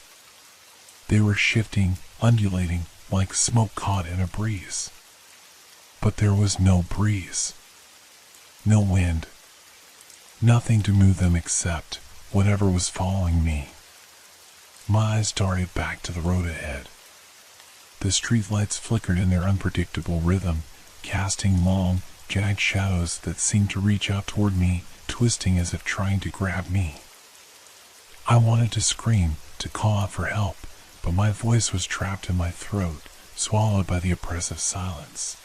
Speaker 1: They were shifting, undulating, like smoke caught in a breeze. But there was no breeze. No wind. Nothing to move them except whatever was following me. My eyes darted back to the road ahead. The streetlights flickered in their unpredictable rhythm, casting long, jagged shadows that seemed to reach out toward me, twisting as if trying to grab me. I wanted to scream, to call out for help, but my voice was trapped in my throat, swallowed by the oppressive silence.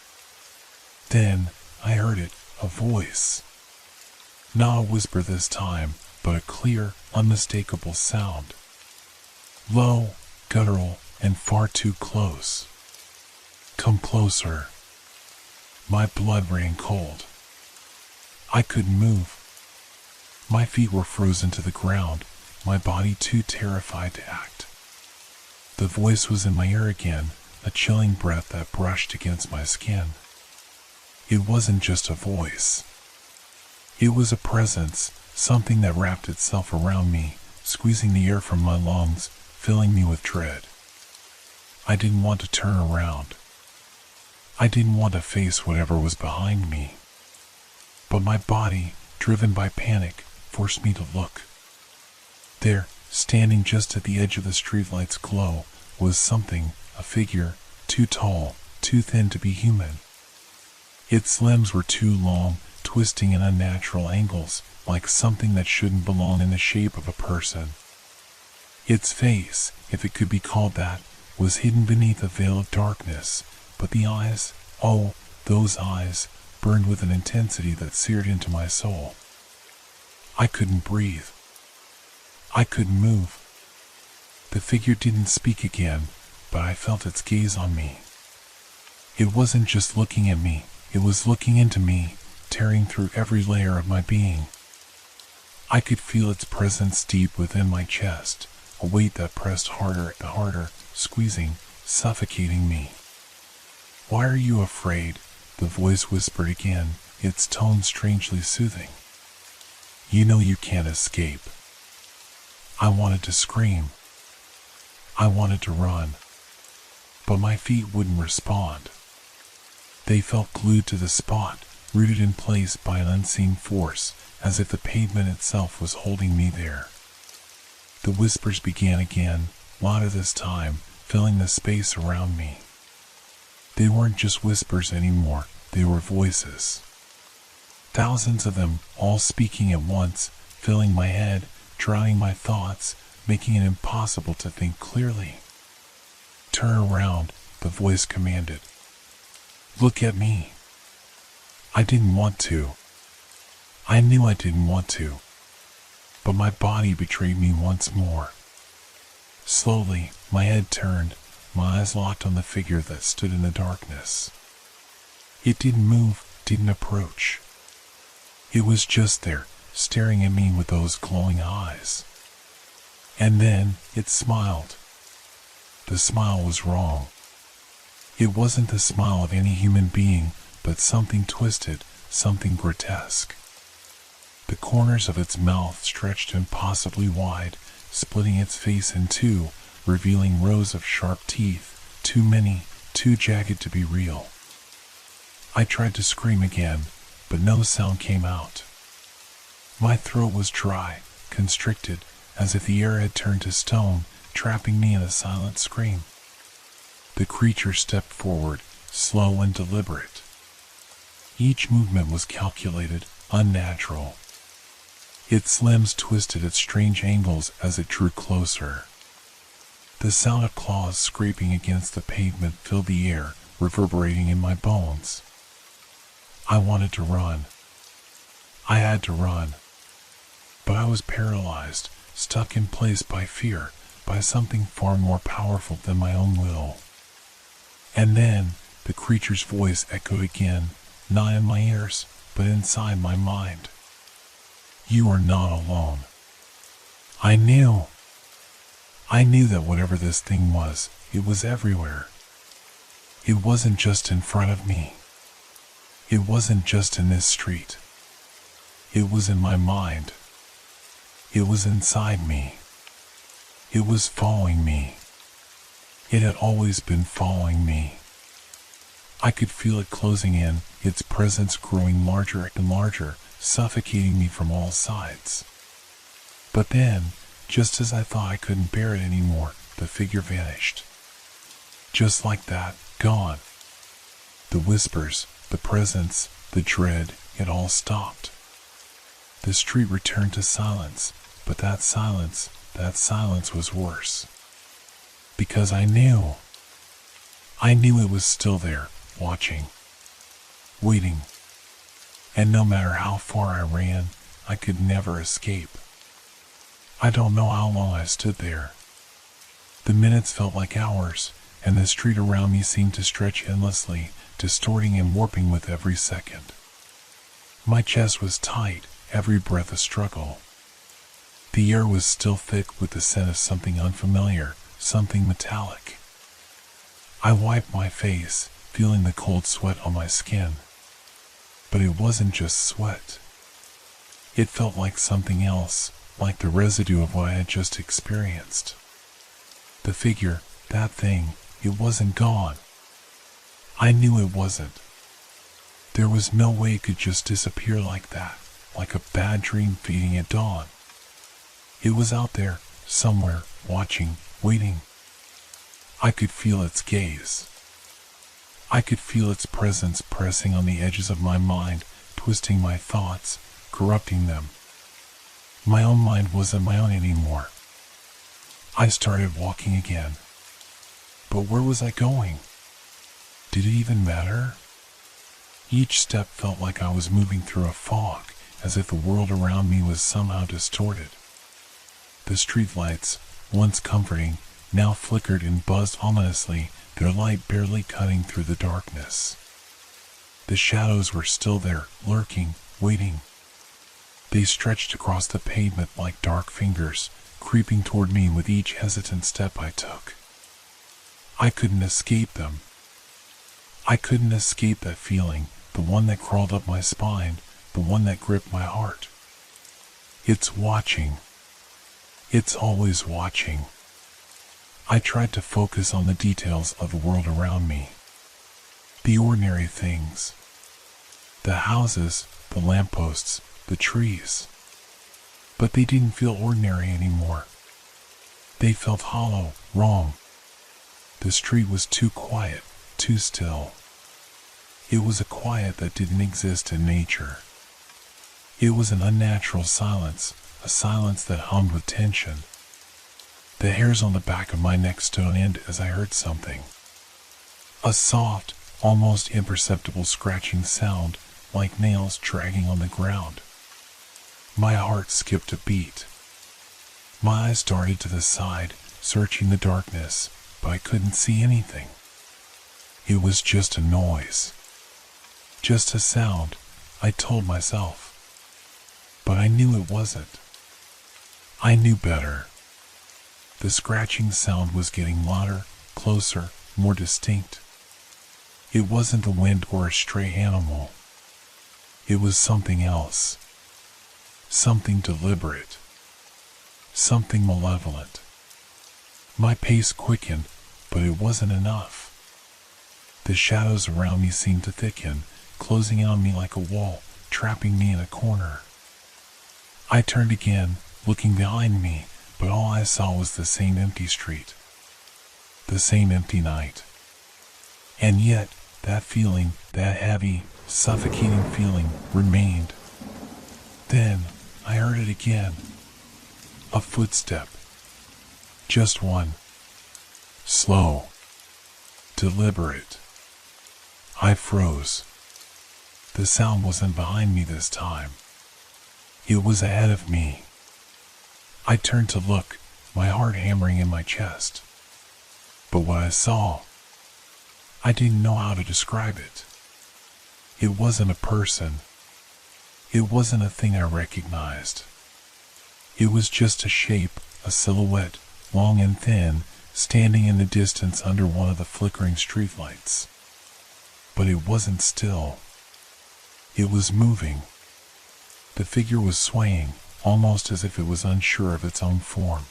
Speaker 1: Then I heard it, a voice. Not a whisper this time, but a clear, unmistakable sound. Low, guttural, and far too close. Come closer. My blood ran cold. I couldn't move. My feet were frozen to the ground, my body too terrified to act. The voice was in my ear again, a chilling breath that brushed against my skin. It wasn't just a voice. It was a presence, something that wrapped itself around me, squeezing the air from my lungs, filling me with dread. I didn't want to turn around. I didn't want to face whatever was behind me. But my body, driven by panic, forced me to look. There, standing just at the edge of the streetlight's glow, was something, a figure, too tall, too thin to be human. Its limbs were too long, twisting in unnatural angles, like something that shouldn't belong in the shape of a person. Its face, if it could be called that, was hidden beneath a veil of darkness, but the eyes, oh, those eyes, burned with an intensity that seared into my soul. I couldn't breathe. I couldn't move. The figure didn't speak again, but I felt its gaze on me. It wasn't just looking at me, it was looking into me, tearing through every layer of my being. I could feel its presence deep within my chest, a weight that pressed harder and harder, squeezing, suffocating me. Why are you afraid? The voice whispered again, its tone strangely soothing. You know you can't escape. I wanted to scream. I wanted to run. But my feet wouldn't respond. They felt glued to the spot, rooted in place by an unseen force, as if the pavement itself was holding me there. The whispers began again, louder this time, filling the space around me. They weren't just whispers anymore, they were voices. Thousands of them, all speaking at once, filling my head, drowning my thoughts, making it impossible to think clearly. Turn around, the voice commanded. Look at me. I didn't want to. I knew I didn't want to. But my body betrayed me once more. Slowly, my head turned, my eyes locked on the figure that stood in the darkness. It didn't move, didn't approach. It was just there, staring at me with those glowing eyes. And then, it smiled. The smile was wrong. It wasn't the smile of any human being, but something twisted, something grotesque. The corners of its mouth stretched impossibly wide, splitting its face in two, revealing rows of sharp teeth, too many, too jagged to be real. I tried to scream again, but no sound came out. My throat was dry, constricted, as if the air had turned to stone, trapping me in a silent scream. The creature stepped forward, slow and deliberate. Each movement was calculated, unnatural. Its limbs twisted at strange angles as it drew closer. The sound of claws scraping against the pavement filled the air, reverberating in my bones. I wanted to run. I had to run. But I was paralyzed, stuck in place by fear, by something far more powerful than my own will. And then, The creature's voice echoed again, not in my ears, but inside my mind. You are not alone. I knew. I knew that whatever this thing was, it was everywhere. It wasn't just in front of me. It wasn't just in this street. It was in my mind. It was inside me. It was following me. It had always been following me. I could feel it closing in, its presence growing larger and larger, suffocating me from all sides. But then, just as I thought I couldn't bear it anymore, the figure vanished. Just like that, gone. The whispers, the presence, the dread, it all stopped. The street returned to silence, but that silence was worse. Because I knew it was still there, watching, waiting. And no matter how far I ran, I could never escape. I don't know how long I stood there. The minutes felt like hours, and the street around me seemed to stretch endlessly, distorting and warping with every second. My chest was tight, every breath a struggle. The air was still thick with the scent of something unfamiliar, something metallic. I wiped my face, feeling the cold sweat on my skin. But it wasn't just sweat. It felt like something else, like the residue of what I had just experienced. The figure, that thing, it wasn't gone. I knew it wasn't. There was no way it could just disappear like that, like a bad dream fading at dawn. It was out there, somewhere, watching, waiting. I could feel its gaze. I could feel its presence pressing on the edges of my mind, twisting my thoughts, corrupting them. My own mind wasn't my own anymore. I started walking again. But where was I going? Did it even matter? Each step felt like I was moving through a fog, as if the world around me was somehow distorted. The streetlights, once comforting, now flickered and buzzed ominously, their light barely cutting through the darkness. The shadows were still there, lurking, waiting. They stretched across the pavement like dark fingers, creeping toward me with each hesitant step I took. I couldn't escape them. I couldn't escape that feeling, the one that crawled up my spine, the one that gripped my heart. It's watching. It's always watching. I tried to focus on the details of the world around me. The ordinary things. The houses, the lampposts, the trees. But they didn't feel ordinary anymore. They felt hollow, wrong. The street was too quiet, too still. It was a quiet that didn't exist in nature. It was an unnatural silence, a silence that hummed with tension. The hairs on the back of my neck stood on end as I heard something. A soft, almost imperceptible scratching sound, like nails dragging on the ground. My heart skipped a beat. My eyes darted to the side, searching the darkness, but I couldn't see anything. It was just a noise. Just a sound, I told myself. But I knew it wasn't. I knew better. The scratching sound was getting louder, closer, more distinct. It wasn't the wind or a stray animal. It was something else. Something deliberate. Something malevolent. My pace quickened, but it wasn't enough. The shadows around me seemed to thicken, closing in on me like a wall, trapping me in a corner. I turned again, looking behind me, but all I saw was the same empty street. The same empty night. And yet, that feeling, that heavy, suffocating feeling, remained. Then, I heard it again. A footstep. Just one. Slow. Deliberate. I froze. The sound wasn't behind me this time. It was ahead of me. I turned to look, my heart hammering in my chest. But what I saw, I didn't know how to describe it. It wasn't a person. It wasn't a thing I recognized. It was just a shape, a silhouette, long and thin, standing in the distance under one of the flickering streetlights. But it wasn't still. It was moving. The figure was swaying, almost as if it was unsure of its own form.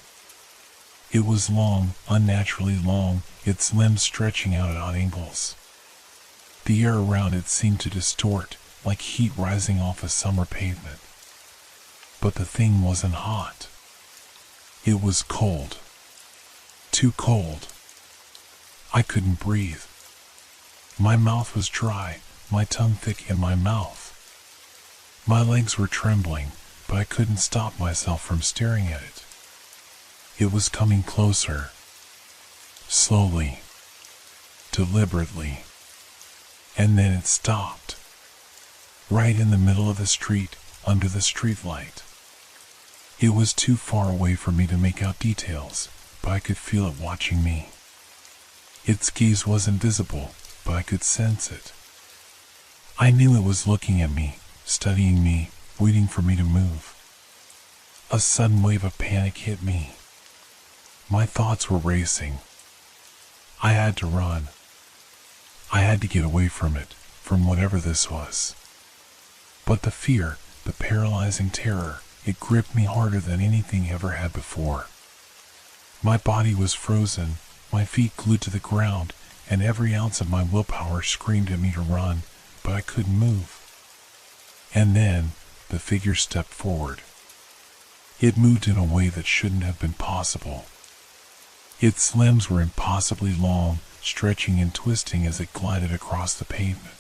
Speaker 1: It was long, unnaturally long, its limbs stretching out at odd angles. The air around it seemed to distort, like heat rising off a summer pavement. But the thing wasn't hot. It was cold. Too cold. I couldn't breathe. My mouth was dry, my tongue thick in my mouth. My legs were trembling, but I couldn't stop myself from staring at it. It was coming closer. Slowly. Deliberately. And then it stopped. Right in the middle of the street, under the streetlight. It was too far away for me to make out details, but I could feel it watching me. Its gaze wasn't visible, but I could sense it. I knew it was looking at me, studying me, waiting for me to move. A sudden wave of panic hit me. My thoughts were racing. I had to run. I had to get away from it, from whatever this was. But the fear, the paralyzing terror, it gripped me harder than anything ever had before. My body was frozen, my feet glued to the ground, and every ounce of my willpower screamed at me to run, but I couldn't move. And then, the figure stepped forward. It moved in a way that shouldn't have been possible. Its limbs were impossibly long, stretching and twisting as it glided across the pavement.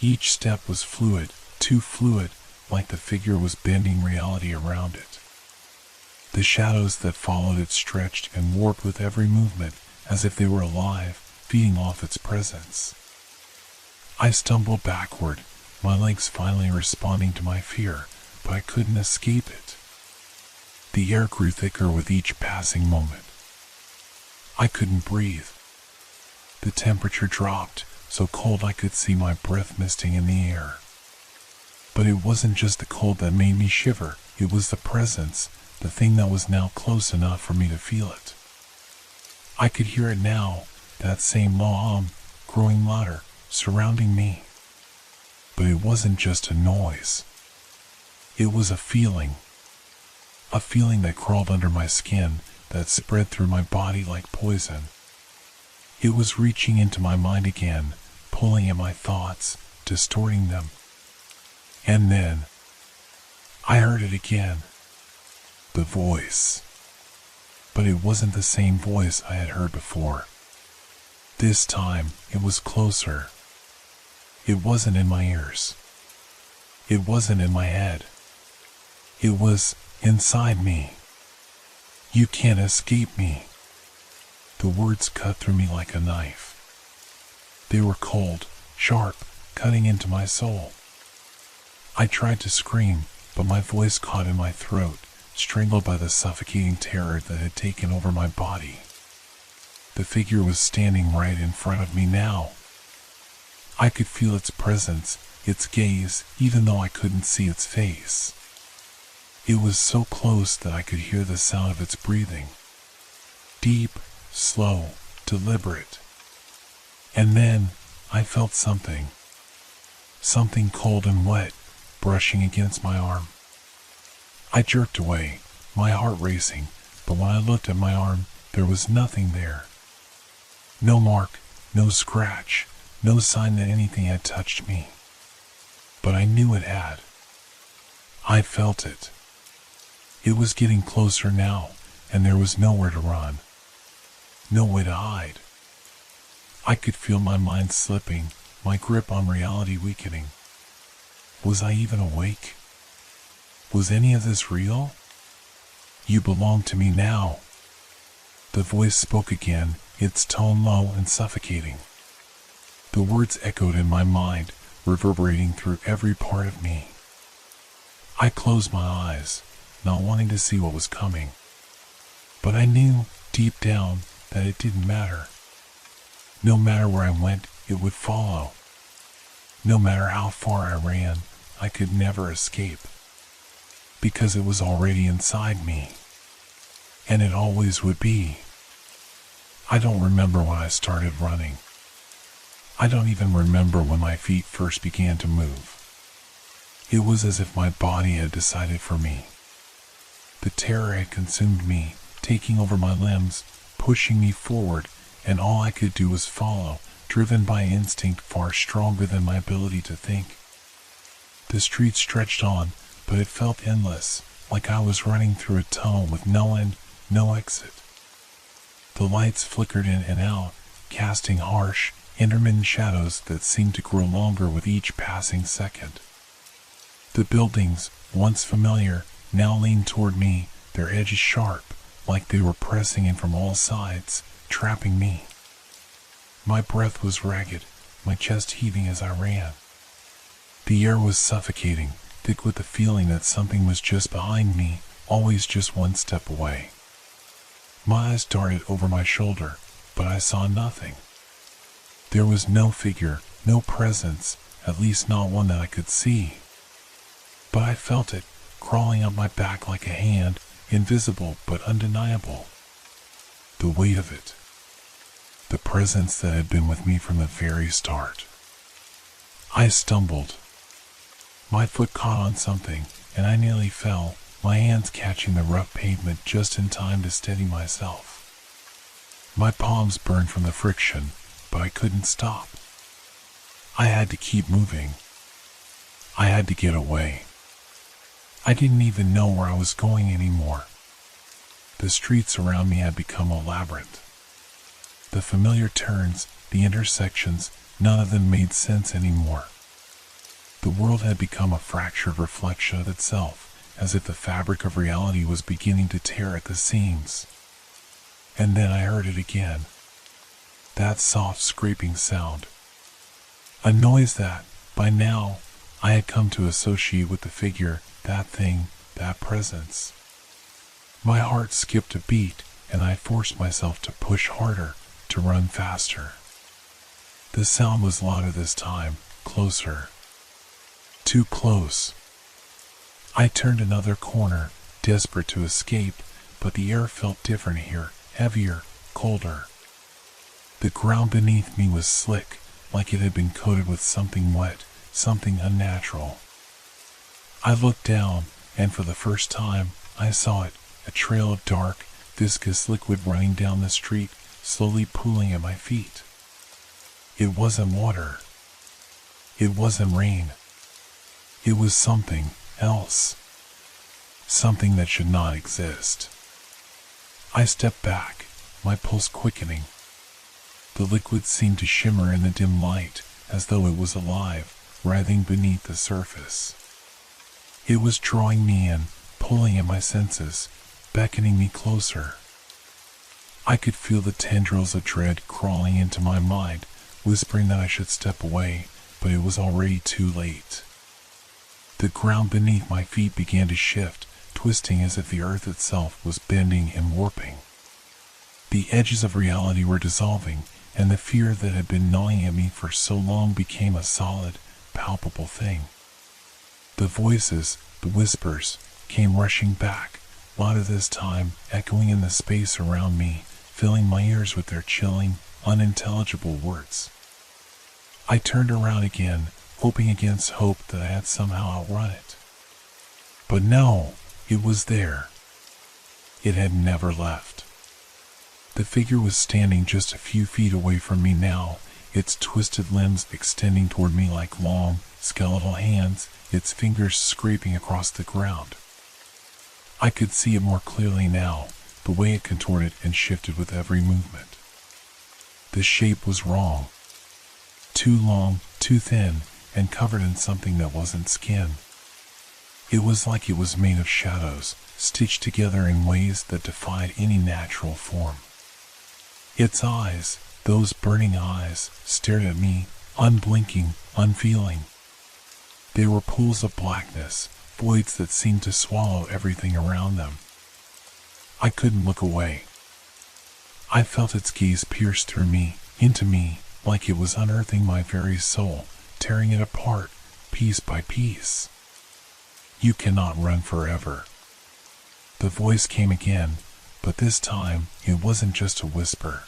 Speaker 1: Each step was fluid, too fluid, like the figure was bending reality around it. The shadows that followed it stretched and warped with every movement, as if they were alive, feeding off its presence. I stumbled backward, my legs finally responding to my fear, but I couldn't escape it. The air grew thicker with each passing moment. I couldn't breathe. The temperature dropped, so cold I could see my breath misting in the air. But it wasn't just the cold that made me shiver, it was the presence, the thing that was now close enough for me to feel it. I could hear it now, that same low hum, growing louder, surrounding me. But it wasn't just a noise. It was a feeling that crawled under my skin, that spread through my body like poison. It was reaching into my mind again, pulling at my thoughts, distorting them. And then, I heard it again. The voice. But it wasn't the same voice I had heard before. This time, it was closer. It wasn't in my ears. It wasn't in my head. It was inside me. You can't escape me. The words cut through me like a knife. They were cold, sharp, cutting into my soul. I tried to scream, but my voice caught in my throat, strangled by the suffocating terror that had taken over my body. The figure was standing right in front of me now. I could feel its presence, its gaze, even though I couldn't see its face. It was so close that I could hear the sound of its breathing. Deep, slow, deliberate. And then, I felt something. Something cold and wet, brushing against my arm. I jerked away, my heart racing, but when I looked at my arm, there was nothing there. No mark, no scratch, no sign that anything had touched me. But I knew it had. I felt it. It was getting closer now, and there was nowhere to run. No way to hide. I could feel my mind slipping, my grip on reality weakening. Was I even awake? Was any of this real? You belong to me now. The voice spoke again, its tone low and suffocating. The words echoed in my mind, reverberating through every part of me. I closed my eyes, not wanting to see what was coming. But I knew, deep down, that it didn't matter. No matter where I went, it would follow. No matter how far I ran, I could never escape. Because it was already inside me. And it always would be. I don't remember when I started running. I don't even remember when my feet first began to move. It was as if my body had decided for me. The terror had consumed me, taking over my limbs, pushing me forward, and all I could do was follow, driven by instinct far stronger than my ability to think. The street stretched on, but it felt endless, like I was running through a tunnel with no end, no exit. The lights flickered in and out, casting harsh, intermittent shadows that seemed to grow longer with each passing second. The buildings, once familiar, now leaned toward me, their edges sharp, like they were pressing in from all sides, trapping me. My breath was ragged, my chest heaving as I ran. The air was suffocating, thick with the feeling that something was just behind me, always just one step away. My eyes darted over my shoulder, but I saw nothing. There was no figure, no presence, at least not one that I could see. But I felt it, crawling up my back like a hand, invisible but undeniable. The weight of it. The presence that had been with me from the very start. I stumbled. My foot caught on something, and I nearly fell, my hands catching the rough pavement just in time to steady myself. My palms burned from the friction, but I couldn't stop. I had to keep moving. I had to get away. I didn't even know where I was going anymore. The streets around me had become a labyrinth. The familiar turns, the intersections, none of them made sense anymore. The world had become a fractured reflection of itself, as if the fabric of reality was beginning to tear at the seams. And then I heard it again. That soft scraping sound. A noise that, by now, I had come to associate with the figure, that thing, that presence. My heart skipped a beat, and I forced myself to push harder, to run faster. The sound was louder this time, closer. Too close. I turned another corner, desperate to escape, but the air felt different here, heavier, colder. The ground beneath me was slick, like it had been coated with something wet, something unnatural. I looked down, and for the first time, I saw it, a trail of dark, viscous liquid running down the street, slowly pooling at my feet. It wasn't water. It wasn't rain. It was something else. Something that should not exist. I stepped back, my pulse quickening. The liquid seemed to shimmer in the dim light, as though it was alive, writhing beneath the surface. It was drawing me in, pulling at my senses, beckoning me closer. I could feel the tendrils of dread crawling into my mind, whispering that I should step away, but it was already too late. The ground beneath my feet began to shift, twisting as if the earth itself was bending and warping. The edges of reality were dissolving, and the fear that had been gnawing at me for so long became a solid, palpable thing. The voices, the whispers, came rushing back, louder this time, echoing in the space around me, filling my ears with their chilling, unintelligible words. I turned around again, hoping against hope that I had somehow outrun it. But no, it was there. It had never left. The figure was standing just a few feet away from me now, its twisted limbs extending toward me like long, skeletal hands, its fingers scraping across the ground. I could see it more clearly now, the way it contorted and shifted with every movement. The shape was wrong. Too long, too thin, and covered in something that wasn't skin. It was like it was made of shadows, stitched together in ways that defied any natural form. Its eyes, those burning eyes, stared at me, unblinking, unfeeling. They were pools of blackness, voids that seemed to swallow everything around them. I couldn't look away. I felt its gaze pierce through me, into me, like it was unearthing my very soul, tearing it apart, piece by piece. You cannot run forever. The voice came again, but this time it wasn't just a whisper.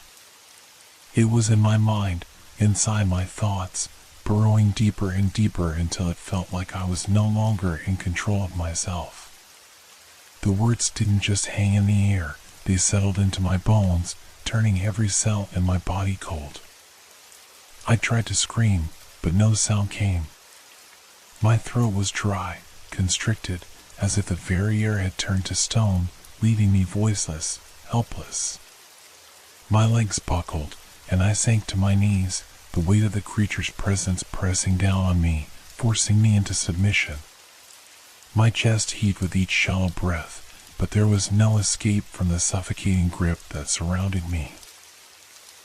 Speaker 1: It was in my mind, inside my thoughts, burrowing deeper and deeper until it felt like I was no longer in control of myself. The words didn't just hang in the air, they settled into my bones, turning every cell in my body cold. I tried to scream, but no sound came. My throat was dry, constricted, as if the very air had turned to stone, leaving me voiceless, helpless. My legs buckled, and I sank to my knees, the weight of the creature's presence pressing down on me, forcing me into submission. My chest heaved with each shallow breath, but there was no escape from the suffocating grip that surrounded me.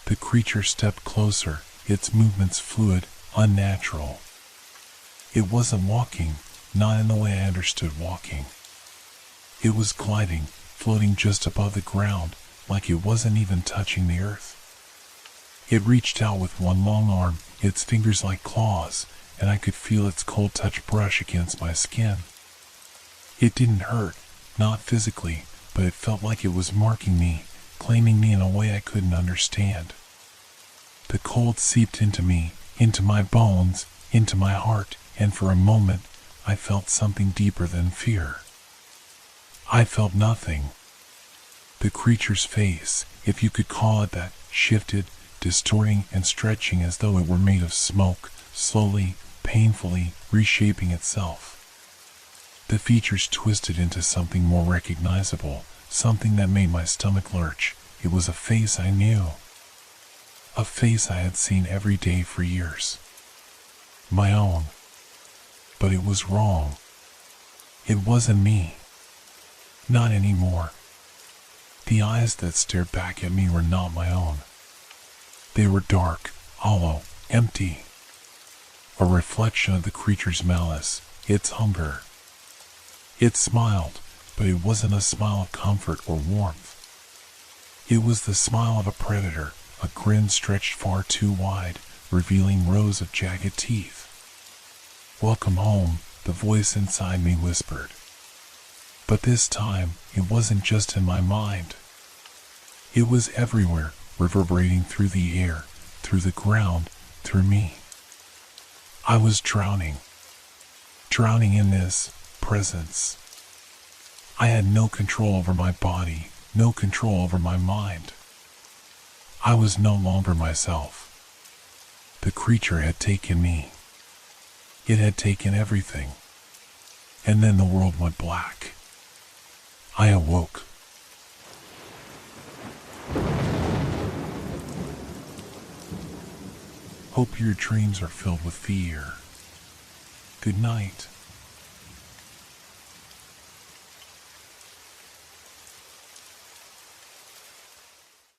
Speaker 1: The creature stepped closer, its movements fluid, unnatural. It wasn't walking, not in the way I understood walking. It was gliding, floating just above the ground, like it wasn't even touching the earth. It reached out with one long arm, its fingers like claws, and I could feel its cold touch brush against my skin. It didn't hurt, not physically, but it felt like it was marking me, claiming me in a way I couldn't understand. The cold seeped into me, into my bones, into my heart, and for a moment, I felt something deeper than fear. I felt nothing. The creature's face, if you could call it that, shifted, distorting and stretching as though it were made of smoke, slowly, painfully, reshaping itself. The features twisted into something more recognizable, something that made my stomach lurch. It was a face I knew. A face I had seen every day for years. My own. But it was wrong. It wasn't me. Not anymore. The eyes that stared back at me were not my own. They were dark, hollow, empty. A reflection of the creature's malice, its hunger. It smiled, but it wasn't a smile of comfort or warmth. It was the smile of a predator, a grin stretched far too wide, revealing rows of jagged teeth. "Welcome home," the voice inside me whispered. But this time, it wasn't just in my mind. It was everywhere, reverberating through the air, through the ground, through me. I was drowning. Drowning in this presence. I had no control over my body, no control over my mind. I was no longer myself. The creature had taken me. It had taken everything. And then the world went black. I awoke. Hope your dreams are filled with fear. Good night.